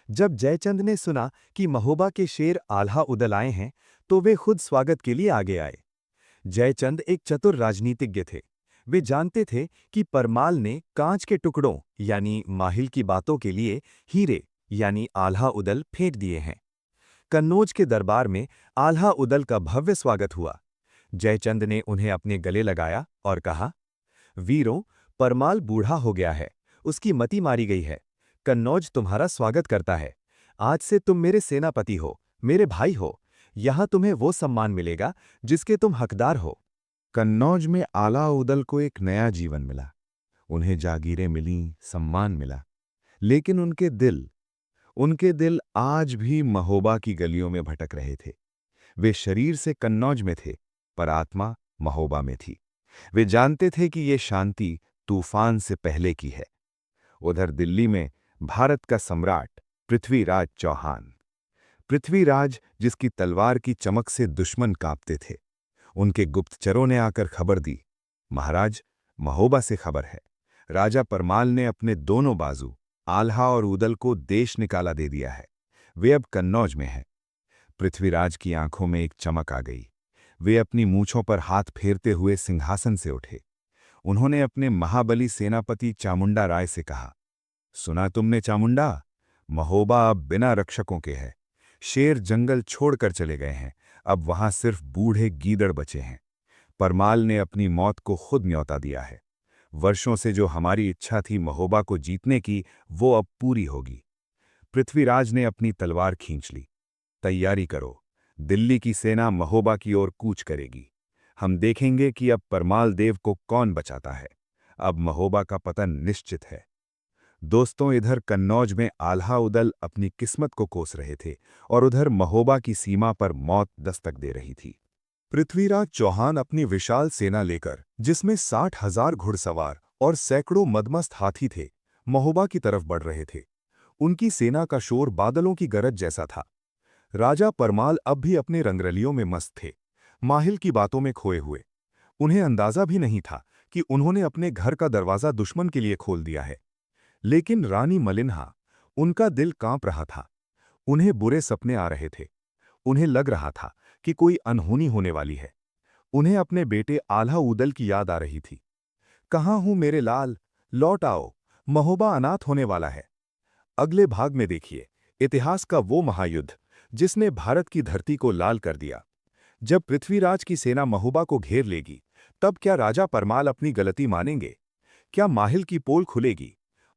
जब जयचंद ने सुना कि महोबा के शेर आल्हा उदल आए हैं, तो वे खुद स्वागत के लिए आगे आए। जयचंद एक चतुर राजनीतिज्ञ थे। वे जानते थे कि परमाल ने कांच के टुकड़ों यानी माहिल की बातों के लिए हीरे यानी आल्हा उदल फेंक दिए हैं। कन्नौज के दरबार में आल्हा उदल का भव्य स्वागत हुआ। जयचंद ने उन्हें अपने गले लगाया और कहा, वीरों, परमाल बूढ़ा हो गया है, उसकी मति मारी गई है। कन्नौज तुम्हारा स्वागत करता है। आज से तुम मेरे सेनापति हो, मेरे भाई हो। यहां तुम्हें वो सम्मान मिलेगा जिसके तुम हकदार हो। कन्नौज में आला उदल को एक नया जीवन मिला। उन्हें जागीरें मिलीं, सम्मान मिला। लेकिन उनके दिल आज भी महोबा की गलियों में भटक रहे थे। वे शरीर से कन्नौज में थे, पर आत्मा महोबा में थी। वे जानते थे कि ये शांति तूफान से पहले की है। उधर दिल्ली में भारत का सम्राट पृथ्वीराज चौहान, पृथ्वीराज जिसकी तलवार की चमक से दुश्मन कांपते थे। उनके गुप्तचरों ने आकर खबर दी, महाराज, महोबा से खबर है। राजा परमाल ने अपने दोनों बाजू आल्हा और उदल को देश निकाला दे दिया है। वे अब कन्नौज में हैं। पृथ्वीराज की आंखों में एक चमक आ गई। वे अपनी मूंछों पर हाथ फेरते हुए सिंहासन से उठे। उन्होंने अपने महाबली सेनापति चामुंडा राय से कहा, सुना तुमने चामुंडा? महोबा अब बिना रक्षकों के है। शेर जंगल छोड़कर चले गए हैं, अब वहां सिर्फ बूढ़े गीदड़ बचे हैं। परमाल ने अपनी मौत को खुद न्योता दिया है। वर्षों से जो हमारी इच्छा थी महोबा को जीतने की, वो अब पूरी होगी। पृथ्वीराज ने अपनी तलवार खींच ली। तैयारी करो, दिल्ली की सेना महोबा की ओर कूच करेगी। हम देखेंगे कि अब परमाल देव को कौन बचाता है। अब महोबा का पतन निश्चित है। दोस्तों, इधर कन्नौज में आल्हा उदल अपनी किस्मत को कोस रहे थे और उधर महोबा की सीमा पर मौत दस्तक दे रही थी। पृथ्वीराज चौहान अपनी विशाल सेना लेकर, जिसमें 60,000 घुड़सवार और सैकड़ों मदमस्त हाथी थे, महोबा की तरफ बढ़ रहे थे। उनकी सेना का शोर बादलों की गरज जैसा था। राजा परमाल अब भी अपने रंगरलियों में मस्त थे, माहिल की बातों में खोए हुए। उन्हें अंदाजा भी नहीं था कि उन्होंने अपने घर का दरवाजा दुश्मन के लिए खोल दिया है। लेकिन रानी मलिन्हा, उनका दिल कांप रहा था। उन्हें बुरे सपने आ रहे थे। उन्हें लग रहा था कि कोई अनहोनी होने वाली है। उन्हें अपने बेटे आल्हा ऊदल की याद आ रही थी। कहाँ हूं मेरे लाल, लौट आओ, महोबा अनाथ होने वाला है। अगले भाग में देखिए इतिहास का वो महायुद्ध जिसने भारत की धरती को लाल कर दिया। जब पृथ्वीराज की सेना महोबा को घेर लेगी, तब क्या राजा परमाल अपनी गलती मानेंगे? क्या माहिल की पोल खुलेगी?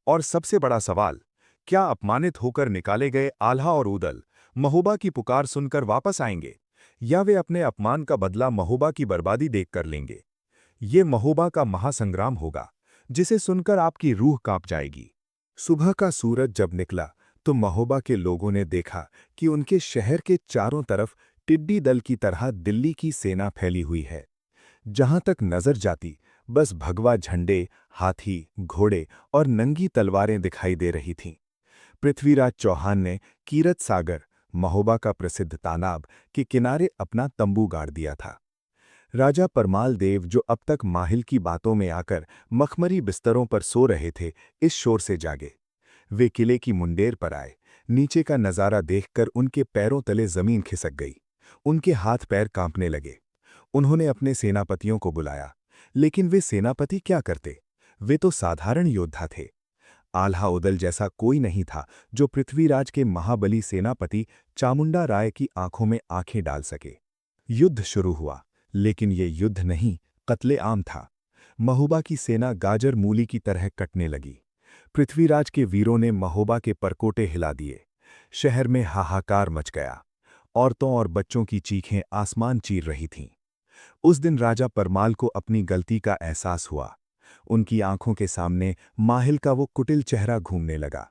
और सबसे बड़ा सवाल, क्या अपमानित होकर निकाले गए आल्हा और ऊदल महोबा की पुकार सुनकर वापस आएंगे, या वे अपने अपमान का बदला महोबा की बर्बादी देखकर लेंगे? ये महोबा का महासंग्राम होगा, जिसे सुनकर आपकी रूह कांप जाएगी। सुबह का सूरज जब निकला, तो महोबा के लोगों ने देखा कि उनके शहर के चारों तरफ टिड्डी दल की तरह दिल्ली की सेना फैली हुई है। जहां तक नजर जाती, बस भगवा झंडे, हाथी, घोड़े और नंगी तलवारें दिखाई दे रही थीं। पृथ्वीराज चौहान ने कीरत सागर, महोबा का प्रसिद्ध तालाब, के किनारे अपना तंबू गाड़ दिया था। राजा परमाल देव, जो अब तक माहिल की बातों में आकर मखमरी बिस्तरों पर सो रहे थे, इस शोर से जागे। वे किले की मुंडेर पर आए। नीचे का नजारा देखकर उनके पैरों तले जमीन खिसक गई। उनके हाथ पैर कांपने लगे। उन्होंने अपने सेनापतियों को बुलाया, लेकिन वे सेनापति क्या करते? वे तो साधारण योद्धा थे। आल्हा उदल जैसा कोई नहीं था जो पृथ्वीराज के महाबली सेनापति चामुंडा राय की आंखों में आंखें डाल सके। युद्ध शुरू हुआ, लेकिन ये युद्ध नहीं, कत्ले आम था। महोबा की सेना गाजर मूली की तरह कटने लगी। पृथ्वीराज के वीरों ने महोबा के परकोटे हिला दिए। शहर में हाहाकार मच गया। औरतों और बच्चों की चीखें आसमान चीर रही थीं। उस दिन राजा परमाल को अपनी गलती का एहसास हुआ। उनकी आंखों के सामने माहिल का वो कुटिल चेहरा घूमने लगा।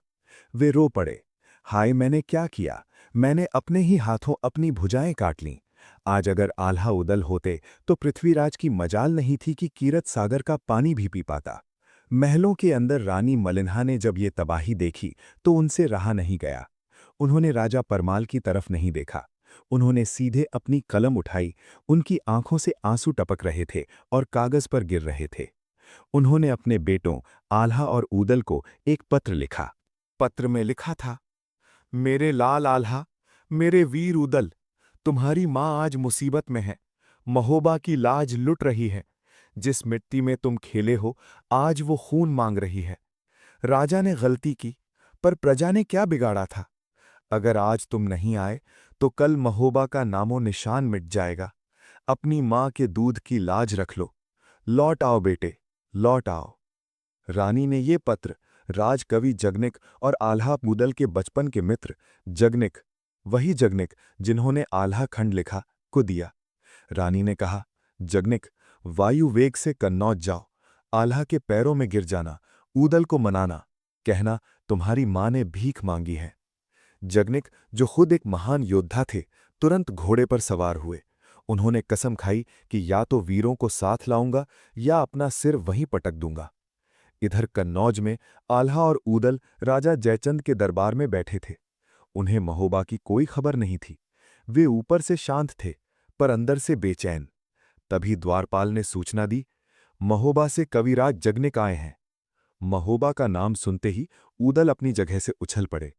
वे रो पड़े। हाय, मैंने क्या किया? मैंने अपने ही हाथों अपनी भुजाएं काट लीं। आज अगर आल्हा उदल होते तो पृथ्वीराज की मजाल नहीं थी कि कीरत सागर का पानी भी पी पाता। महलों के अंदर रानी मलिन्हा ने जब ये तबाही देखी तो उनसे रहा नहीं गया। उन्होंने राजा परमाल की तरफ नहीं देखा। उन्होंने सीधे अपनी कलम उठाई। उनकी आंखों से आंसू टपक रहे थे और कागज पर गिर रहे थे। उन्होंने अपने बेटों आल्हा और ऊदल को एक पत्र लिखा। पत्र में लिखा था, मेरे लाल आल्हा, मेरे वीर ऊदल, तुम्हारी माँ आज मुसीबत में है। महोबा की लाज लुट रही है। जिस मिट्टी में तुम खेले हो, आज वो खून मांग रही है। राजा ने गलती की, पर प्रजा ने क्या बिगाड़ा था? अगर आज तुम नहीं आए तो कल महोबा का नामो निशान मिट जाएगा। अपनी माँ के दूध की लाज रख लो। लौट आओ बेटे, लौट आओ। रानी ने ये पत्र राजकवि जगनिक और आल्हा ऊदल के बचपन के मित्र जगनिक, वही जगनिक जिन्होंने आल्हा खंड लिखा, को दिया। रानी ने कहा, जगनिक, वायु वेग से कन्नौज जाओ, आल्हा के पैरों में गिर जाना, ऊदल को मनाना, कहना तुम्हारी मां ने भीख मांगी है। जगनिक, जो खुद एक महान योद्धा थे, तुरंत घोड़े पर सवार हुए। उन्होंने कसम खाई कि या तो वीरों को साथ लाऊंगा या अपना सिर वहीं पटक दूंगा। इधर कन्नौज में आल्हा और ऊदल राजा जयचंद के दरबार में बैठे थे। उन्हें महोबा की कोई खबर नहीं थी। वे ऊपर से शांत थे, पर अंदर से बेचैन। तभी द्वारपाल ने सूचना दी, महोबा से कविराज जगनिक आए हैं। महोबा का नाम सुनते ही ऊदल अपनी जगह से उछल पड़े।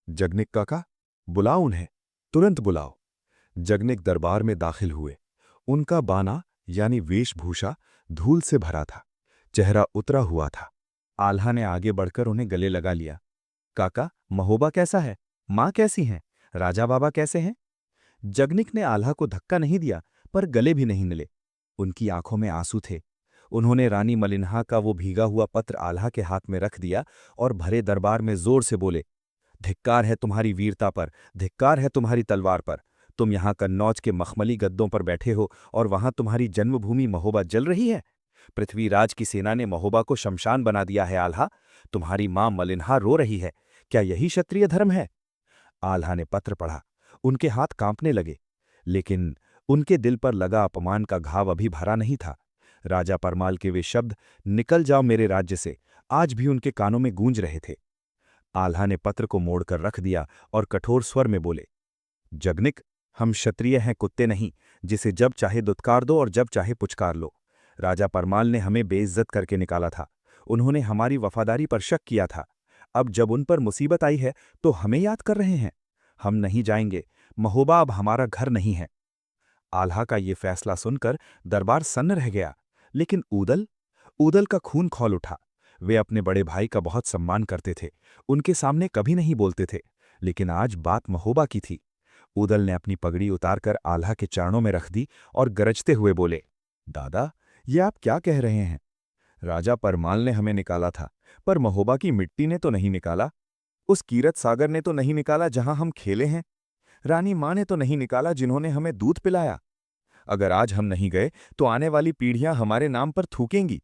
जगनिक काका, बुलाओ उन्हें, तुरंत बुलाओ। जगनिक दरबार में दाखिल हुए। उनका बाना यानी वेशभूषा धूल से भरा था। चेहरा उतरा हुआ था। आल्हा ने आगे बढ़कर उन्हें गले लगा लिया। काका, महोबा कैसा है? माँ कैसी हैं? राजा बाबा कैसे हैं? जगनिक ने आल्हा को धक्का नहीं दिया, पर गले भी नहीं मिले। उनकी आंखों में आंसू थे। उन्होंने रानी मलिन्हा का वो भीगा हुआ पत्र आल्हा के हाथ में रख दिया और भरे दरबार में जोर से बोले, धिक्कार है तुम्हारी वीरता पर, धिक्कार है तुम्हारी तलवार पर। तुम यहाँ कन्नौज के मखमली गद्दों पर बैठे हो और वहां तुम्हारी जन्मभूमि महोबा जल रही है। पृथ्वीराज की सेना ने महोबा को शमशान बना दिया है। आल्हा, तुम्हारी मां मलिन्हा रो रही है। क्या यही क्षत्रिय धर्म है? आल्हा ने पत्र पढ़ा। उनके हाथ कांपने लगे, लेकिन उनके दिल पर लगा अपमान का घाव अभी भरा नहीं था। राजा परमाल के वे शब्द, निकल जाओ मेरे राज्य से, आज भी उनके कानों में गूंज रहे थे। आल्हा ने पत्र को मोड़कर रख दिया और कठोर स्वर में बोले, जगनिक, हम क्षत्रिय हैं, कुत्ते नहीं, जिसे जब चाहे दुत्कार दो और जब चाहे पुचकार लो। राजा परमाल ने हमें बेइज्जत करके निकाला था। उन्होंने हमारी वफादारी पर शक किया था। अब जब उन पर मुसीबत आई है तो हमें याद कर रहे हैं। हम नहीं जाएंगे। महोबा अब हमारा घर नहीं है। आल्हा का ये फैसला सुनकर दरबार सन्न रह गया। लेकिन ऊदल ऊदल का खून खौल उठा। वे अपने बड़े भाई का बहुत सम्मान करते थे, उनके सामने कभी नहीं बोलते थे। लेकिन आज बात महोबा की थी। ऊदल ने अपनी पगड़ी उतारकर आल्हा के चरणों में रख दी और गरजते हुए बोले, दादा, ये आप क्या कह रहे हैं? राजा परमाल ने हमें निकाला था, पर महोबा की मिट्टी ने तो नहीं निकाला। उस कीरत सागर ने तो नहीं निकाला जहां हम खेले हैं। रानी माँ ने तो नहीं निकाला जिन्होंने हमें दूध पिलाया। अगर आज हम नहीं गए तो आने वाली पीढ़ियां हमारे नाम पर थूकेंगी।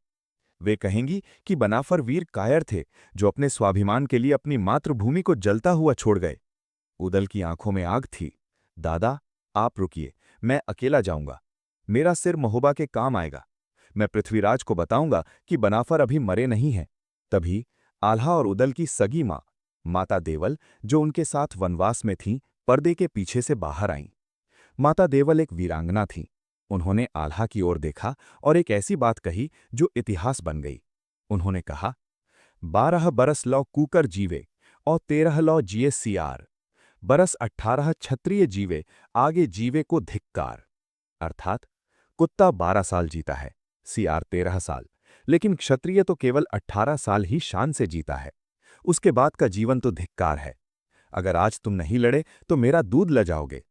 वे कहेंगी कि बनाफर वीर कायर थे, जो अपने स्वाभिमान के लिए अपनी मातृभूमि को जलता हुआ छोड़ गए। उदल की आंखों में आग थी। दादा, आप रुकिए, मैं अकेला जाऊंगा। मेरा सिर महोबा के काम आएगा। मैं पृथ्वीराज को बताऊंगा कि बनाफर अभी मरे नहीं हैं। तभी आल्हा और उदल की सगी माँ, माता देवल, जो उनके साथ वनवास में थीं, पर्दे के पीछे से बाहर आईं। माता देवल एक वीरांगना थीं। उन्होंने आल्हा की ओर देखा और एक ऐसी बात कही जो इतिहास बन गई। उन्होंने कहा, 12 बरस लौ कूकर जीवे और 13 लौ जिये सियार। बरस 18 क्षत्रिय जीवे, आगे जीवे को धिक्कार। अर्थात कुत्ता 12 साल जीता है, सियार 13 साल, लेकिन क्षत्रिय तो केवल 18 साल ही शान से जीता है। उसके बाद का जीवन तो धिक्कार है। अगर आज तुम नहीं लड़े तो मेरा दूध ल जाओगे।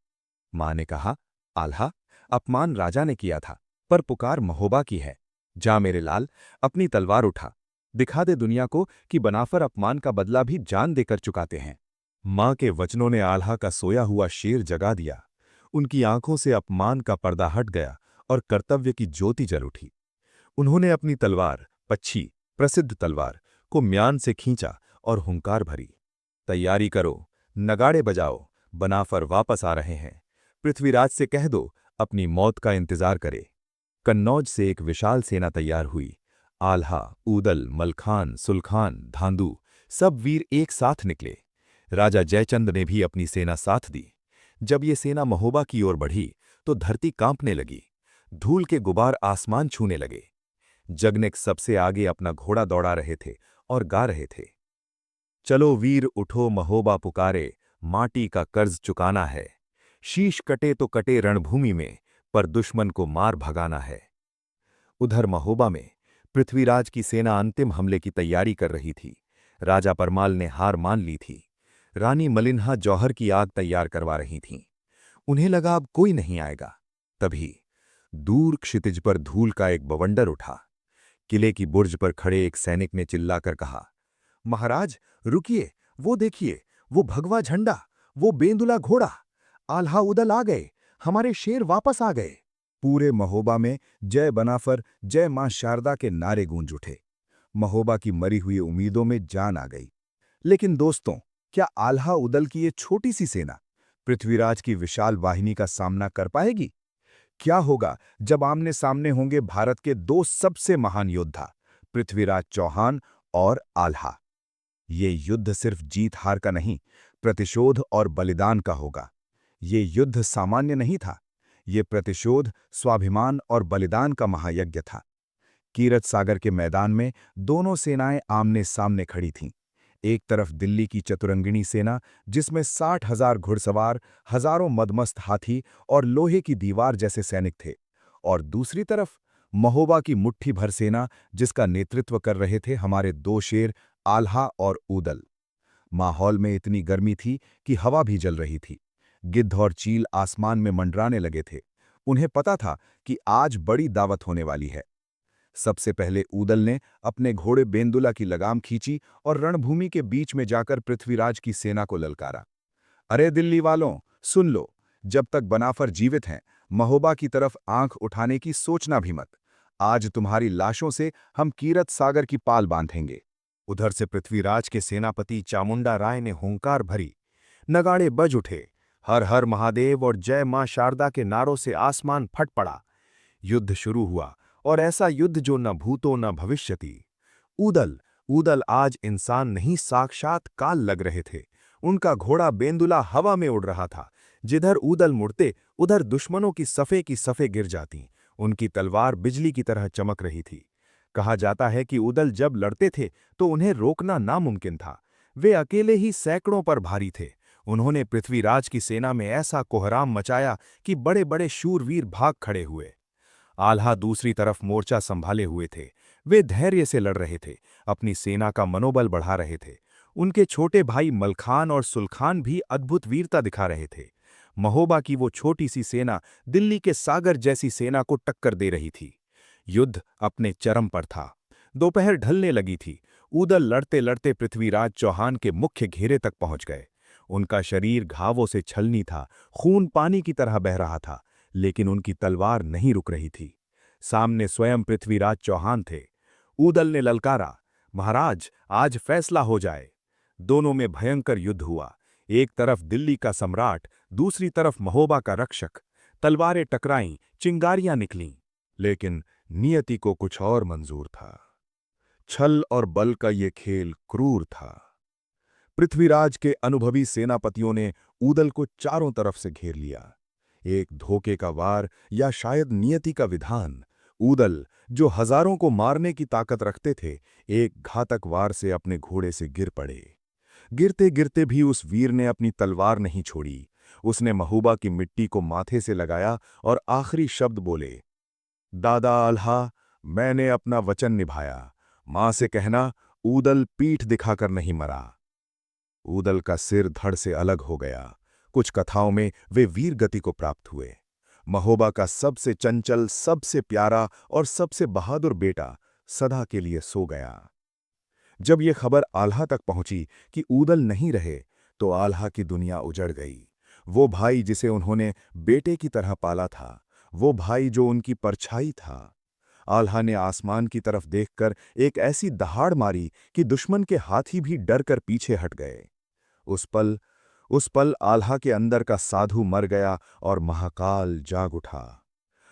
मां ने कहा, आल्हा, अपमान राजा ने किया था, पर पुकार महोबा की है। जा मेरे लाल, अपनी तलवार उठा, दिखा दे दुनिया को कि बनाफर अपमान का बदला भी जान देकर चुकाते हैं। मां के वचनों ने आल्हा का सोया हुआ शेर जगा दिया। उनकी आंखों से अपमान का पर्दा हट गया और कर्तव्य की ज्योति जल उठी। उन्होंने अपनी तलवार, पच्छी, प्रसिद्ध तलवार, को म्यान से खींचा और हुंकार भरी। तैयारी करो, नगाड़े बजाओ, बनाफर वापस आ रहे हैं। पृथ्वीराज से कह दो अपनी मौत का इंतजार करे। कन्नौज से एक विशाल सेना तैयार हुई। आल्हा, ऊदल, मलखान, सुलखान, धांधु, सब वीर एक साथ निकले। राजा जयचंद ने भी अपनी सेना साथ दी। जब ये सेना महोबा की ओर बढ़ी तो धरती कांपने लगी। धूल के गुबार आसमान छूने लगे। जगनेक सबसे आगे अपना घोड़ा दौड़ा रहे थे और गा रहे थे, चलो वीर उठो महोबा पुकारे, माटी का कर्ज चुकाना है। शीश कटे तो कटे रणभूमि में, पर दुश्मन को मार भगाना है। उधर महोबा में पृथ्वीराज की सेना अंतिम हमले की तैयारी कर रही थी। राजा परमाल ने हार मान ली थी। रानी मलिन्हा जौहर की आग तैयार करवा रही थीं। उन्हें लगा अब कोई नहीं आएगा। तभी दूर क्षितिज पर धूल का एक बवंडर उठा। किले की बुर्ज पर खड़े एक सैनिक ने चिल्लाकर कहा, महाराज रुकिए, वो देखिए, वो भगवा झंडा, वो बेंदुला घोड़ा। आल्हा उदल आ गए, हमारे शेर वापस आ गए। पूरे महोबा में जय बनाफर, जय मां शारदा के नारे गूंज उठे। महोबा की मरी हुई उम्मीदों में जान आ गई। लेकिन दोस्तों, क्या आल्हा उदल की ये छोटी सी सेना पृथ्वीराज की विशाल वाहिनी का सामना कर पाएगी? क्या होगा जब आमने सामने होंगे भारत के दो सबसे महान योद्धा, पृथ्वीराज चौहान और आल्हा? ये युद्ध सिर्फ जीत हार का नहीं, प्रतिशोध और बलिदान का होगा। ये युद्ध सामान्य नहीं था। ये प्रतिशोध, स्वाभिमान और बलिदान का महायज्ञ था। कीरत सागर के मैदान में दोनों सेनाएं आमने सामने खड़ी थीं। एक तरफ दिल्ली की चतुरंगिणी सेना, जिसमें 60,000 घुड़सवार, हजारों मदमस्त हाथी और लोहे की दीवार जैसे सैनिक थे, और दूसरी तरफ महोबा की मुट्ठी भर सेना, जिसका नेतृत्व कर रहे थे हमारे दो शेर, आल्हा और ऊदल। माहौल में इतनी गर्मी थी कि हवा भी जल रही थी। गिद्ध और चील आसमान में मंडराने लगे थे। उन्हें पता था कि आज बड़ी दावत होने वाली है। सबसे पहले ऊदल ने अपने घोड़े बेंदुला की लगाम खींची और रणभूमि के बीच में जाकर पृथ्वीराज की सेना को ललकारा। अरे दिल्ली वालों, सुन लो, जब तक बनाफर जीवित हैं, महोबा की तरफ आंख उठाने की सोचना भी मत। आज तुम्हारी लाशों से हम कीरत सागर की पाल बांधेंगे। उधर से पृथ्वीराज के सेनापति चामुंडा राय ने हुंकार भरी। नगाड़े बज उठे। हर हर महादेव और जय मां शारदा के नारों से आसमान फट पड़ा। युद्ध शुरू हुआ, और ऐसा युद्ध जो न भूतो न भविष्यति। ऊदल ऊदल आज इंसान नहीं, साक्षात काल लग रहे थे। उनका घोड़ा बेंदुला हवा में उड़ रहा था। जिधर ऊदल मुड़ते उधर दुश्मनों की सफ़े गिर जाती। उनकी तलवार बिजली की तरह चमक रही थी। कहा जाता है कि ऊदल जब लड़ते थे तो उन्हें रोकना नामुमकिन था। वे अकेले ही सैकड़ों पर भारी थे। उन्होंने पृथ्वीराज की सेना में ऐसा कोहराम मचाया कि बड़े बड़े शूरवीर भाग खड़े हुए। आल्हा दूसरी तरफ मोर्चा संभाले हुए थे। वे धैर्य से लड़ रहे थे, अपनी सेना का मनोबल बढ़ा रहे थे। उनके छोटे भाई मलखान और सुलखान भी अद्भुत वीरता दिखा रहे थे। महोबा की वो छोटी सी सेना दिल्ली के सागर जैसी सेना को टक्कर दे रही थी। युद्ध अपने चरम पर था। दोपहर ढलने लगी थी। ऊदल लड़ते लड़ते पृथ्वीराज चौहान के मुख्य घेरे तक पहुंच गए। उनका शरीर घावों से छलनी था, खून पानी की तरह बह रहा था, लेकिन उनकी तलवार नहीं रुक रही थी। सामने स्वयं पृथ्वीराज चौहान थे। ऊदल ने ललकारा, महाराज, आज फैसला हो जाए। दोनों में भयंकर युद्ध हुआ। एक तरफ दिल्ली का सम्राट, दूसरी तरफ महोबा का रक्षक। तलवारें टकराईं, चिंगारियां निकलीं, लेकिन नियति को कुछ और मंजूर था। छल और बल का ये खेल क्रूर था। पृथ्वीराज के अनुभवी सेनापतियों ने ऊदल को चारों तरफ से घेर लिया। एक धोखे का वार या शायद नियति का विधान, ऊदल, जो हजारों को मारने की ताकत रखते थे, एक घातक वार से अपने घोड़े से गिर पड़े। गिरते गिरते भी उस वीर ने अपनी तलवार नहीं छोड़ी। उसने महोबा की मिट्टी को माथे से लगाया और आखिरी शब्द बोले, दादा आल्हा, मैंने अपना वचन निभाया। मां से कहना, ऊदल पीठ दिखाकर नहीं मरा। ऊदल का सिर धड़ से अलग हो गया। कुछ कथाओं में वे वीर गति को प्राप्त हुए। महोबा का सबसे चंचल, सबसे प्यारा और सबसे बहादुर बेटा सदा के लिए सो गया। जब ये खबर आल्हा तक पहुंची कि ऊदल नहीं रहे, तो आल्हा की दुनिया उजड़ गई। वो भाई जिसे उन्होंने बेटे की तरह पाला था, वो भाई जो उनकी परछाई था। आल्हा ने आसमान की तरफ देखकर एक ऐसी दहाड़ मारी कि दुश्मन के हाथी भी डर कर पीछे हट गए। उस पल आल्हा के अंदर का साधु मर गया और महाकाल जाग उठा।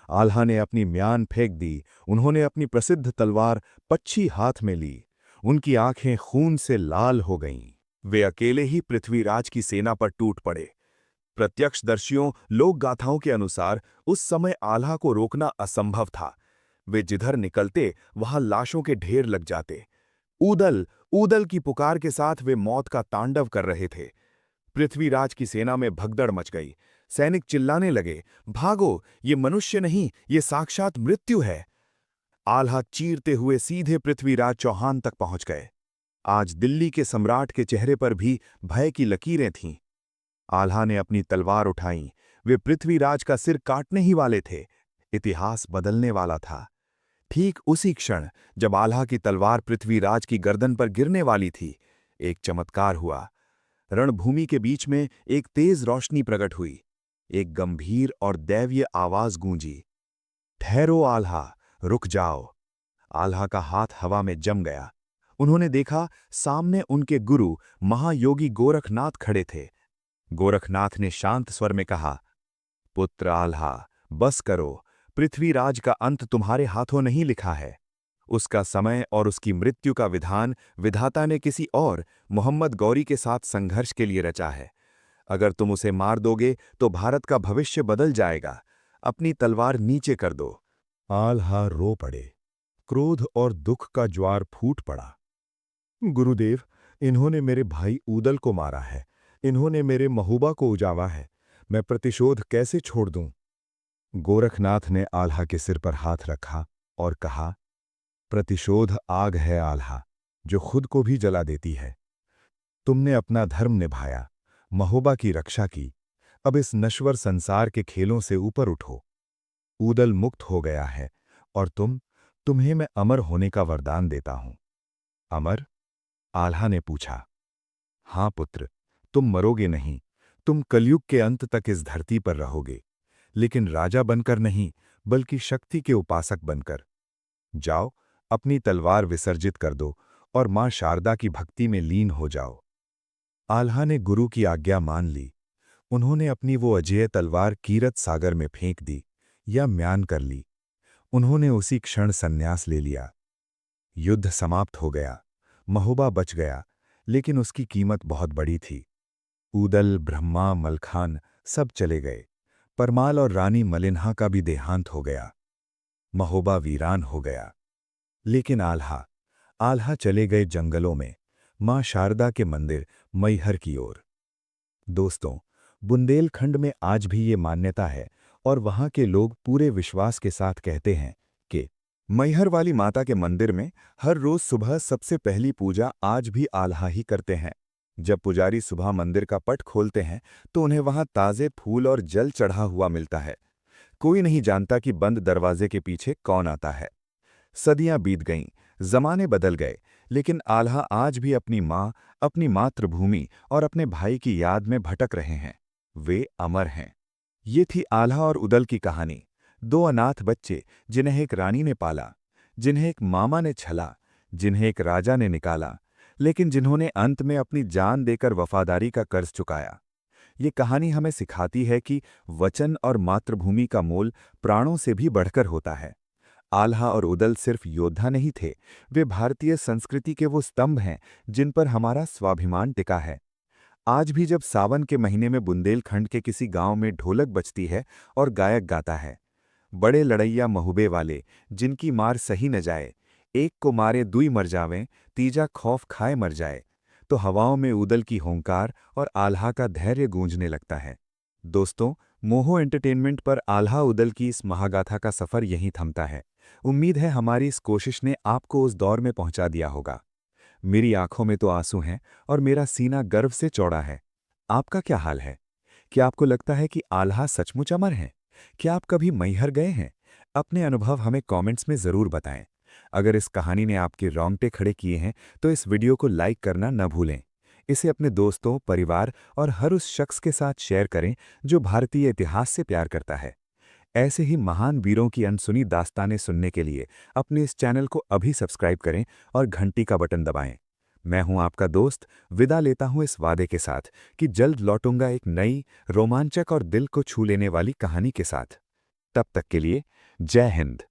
आल्हा ने अपनी म्यान फेंक दी। उन्होंने अपनी प्रसिद्ध तलवार पच्छी हाथ में ली। उनकी आंखें खून से लाल हो गईं। वे अकेले ही पृथ्वीराज की सेना पर टूट पड़े। प्रत्यक्षदर्शियों, लोक गाथाओं के अनुसार उस समय आल्हा को रोकना असंभव था। वे जिधर निकलते वहां लाशों के ढेर लग जाते। ऊदल, ऊदल की पुकार के साथ वे मौत का तांडव कर रहे थे। पृथ्वीराज की सेना में भगदड़ मच गई। सैनिक चिल्लाने लगे, भागो, ये मनुष्य नहीं, ये साक्षात मृत्यु है। आल्हा चीरते हुए सीधे पृथ्वीराज चौहान तक पहुंच गए। आज दिल्ली के सम्राट के चेहरे पर भी भय की लकीरें थीं। आल्हा ने अपनी तलवार उठाई। वे पृथ्वीराज का सिर काटने ही वाले थे। इतिहास बदलने वाला था। ठीक उसी क्षण जब आल्हा की तलवार पृथ्वीराज की गर्दन पर गिरने वाली थी, एक चमत्कार हुआ। रणभूमि के बीच में एक तेज रोशनी प्रकट हुई। एक गंभीर और दैवीय आवाज गूंजी, ठहरो आल्हा, रुक जाओ। आल्हा का हाथ हवा में जम गया। उन्होंने देखा, सामने उनके गुरु महायोगी गोरखनाथ खड़े थे। गोरखनाथ ने शांत स्वर में कहा, पुत्र आल्हा, बस करो। पृथ्वीराज का अंत तुम्हारे हाथों नहीं लिखा है। उसका समय और उसकी मृत्यु का विधान विधाता ने किसी और, मोहम्मद गौरी के साथ संघर्ष के लिए रचा है। अगर तुम उसे मार दोगे तो भारत का भविष्य बदल जाएगा। अपनी तलवार नीचे कर दो। आल्हा रो पड़े। क्रोध और दुख का ज्वार फूट पड़ा। गुरुदेव, इन्होंने मेरे भाई ऊदल को मारा है। इन्होंने मेरे महोबा को उजावा है। मैं प्रतिशोध कैसे छोड़ दूं? गोरखनाथ ने आल्हा के सिर पर हाथ रखा और कहा, प्रतिशोध आग है आल्हा, जो खुद को भी जला देती है। तुमने अपना धर्म निभाया, महोबा की रक्षा की। अब इस नश्वर संसार के खेलों से ऊपर उठो। ऊदल मुक्त हो गया है और तुम्हें मैं अमर होने का वरदान देता हूं। अमर? आल्हा ने पूछा। हां पुत्र, तुम मरोगे नहीं। तुम कलयुग के अंत तक इस धरती पर रहोगे, लेकिन राजा बनकर नहीं, बल्कि शक्ति के उपासक बनकर। जाओ, अपनी तलवार विसर्जित कर दो और मां शारदा की भक्ति में लीन हो जाओ। आल्हा ने गुरु की आज्ञा मान ली। उन्होंने अपनी वो अजेय तलवार कीरत सागर में फेंक दी या म्यान कर ली। उन्होंने उसी क्षण संन्यास ले लिया। युद्ध समाप्त हो गया। महोबा बच गया, लेकिन उसकी कीमत बहुत बड़ी थी। ऊदल, ब्रह्मा, मलखान सब चले गए। परमाल और रानी मलिन्हा का भी देहांत हो गया। महोबा वीरान हो गया। लेकिन आल्हा चले गए जंगलों में, मां शारदा के मंदिर मैहर की ओर। दोस्तों, बुंदेलखंड में आज भी ये मान्यता है और वहाँ के लोग पूरे विश्वास के साथ कहते हैं कि मैहर वाली माता के मंदिर में हर रोज सुबह सबसे पहली पूजा आज भी आल्हा ही करते हैं। जब पुजारी सुबह मंदिर का पट खोलते हैं तो उन्हें वहाँ ताज़े फूल और जल चढ़ा हुआ मिलता है। कोई नहीं जानता कि बंद दरवाजे के पीछे कौन आता है। सदियां बीत गईं, जमाने बदल गए, लेकिन आल्हा आज भी अपनी माँ, अपनी मातृभूमि और अपने भाई की याद में भटक रहे हैं। वे अमर हैं। ये थी आल्हा और उदल की कहानी। दो अनाथ बच्चे जिन्हें एक रानी ने पाला, जिन्हें एक मामा ने छला, जिन्हें एक राजा ने निकाला, लेकिन जिन्होंने अंत में अपनी जान देकर वफादारी का कर्ज चुकाया। ये कहानी हमें सिखाती है कि वचन और मातृभूमि का मोल प्राणों से भी बढ़कर होता है। आल्हा और उदल सिर्फ योद्धा नहीं थे, वे भारतीय संस्कृति के वो स्तंभ हैं जिन पर हमारा स्वाभिमान टिका है। आज भी जब सावन के महीने में बुंदेलखंड के किसी गांव में ढोलक बजती है और गायक गाता है, बड़े लड़ैया महुबे वाले जिनकी मार सही न जाए, एक को मारे दुई मर जावें, तीजा खौफ खाए मर जाए, तो हवाओं में उदल की होंकार और आल्हा का धैर्य गूंजने लगता है। दोस्तों, मोहो एंटरटेनमेंट पर आल्हा उदल की इस महागाथा का सफर यहीं थमता है। उम्मीद है हमारी इस कोशिश ने आपको उस दौर में पहुंचा दिया होगा। मेरी आंखों में तो आंसू हैं और मेरा सीना गर्व से चौड़ा है। आपका क्या हाल है? क्या आपको लगता है कि आल्हा सचमुच अमर हैं? क्या आप कभी मैहर गए हैं? अपने अनुभव हमें कमेंट्स में ज़रूर बताएं। अगर इस कहानी ने आपके रोंगटे खड़े किए हैं तो इस वीडियो को लाइक करना न भूलें। इसे अपने दोस्तों, परिवार और हर उस शख्स के साथ शेयर करें जो भारतीय इतिहास से प्यार करता है। ऐसे ही महान वीरों की अनसुनी दास्तानें सुनने के लिए अपने इस चैनल को अभी सब्सक्राइब करें और घंटी का बटन दबाएं। मैं हूं आपका दोस्त, विदा लेता हूं इस वादे के साथ कि जल्द लौटूंगा एक नई, रोमांचक और दिल को छू लेने वाली कहानी के साथ। तब तक के लिए जय हिंद।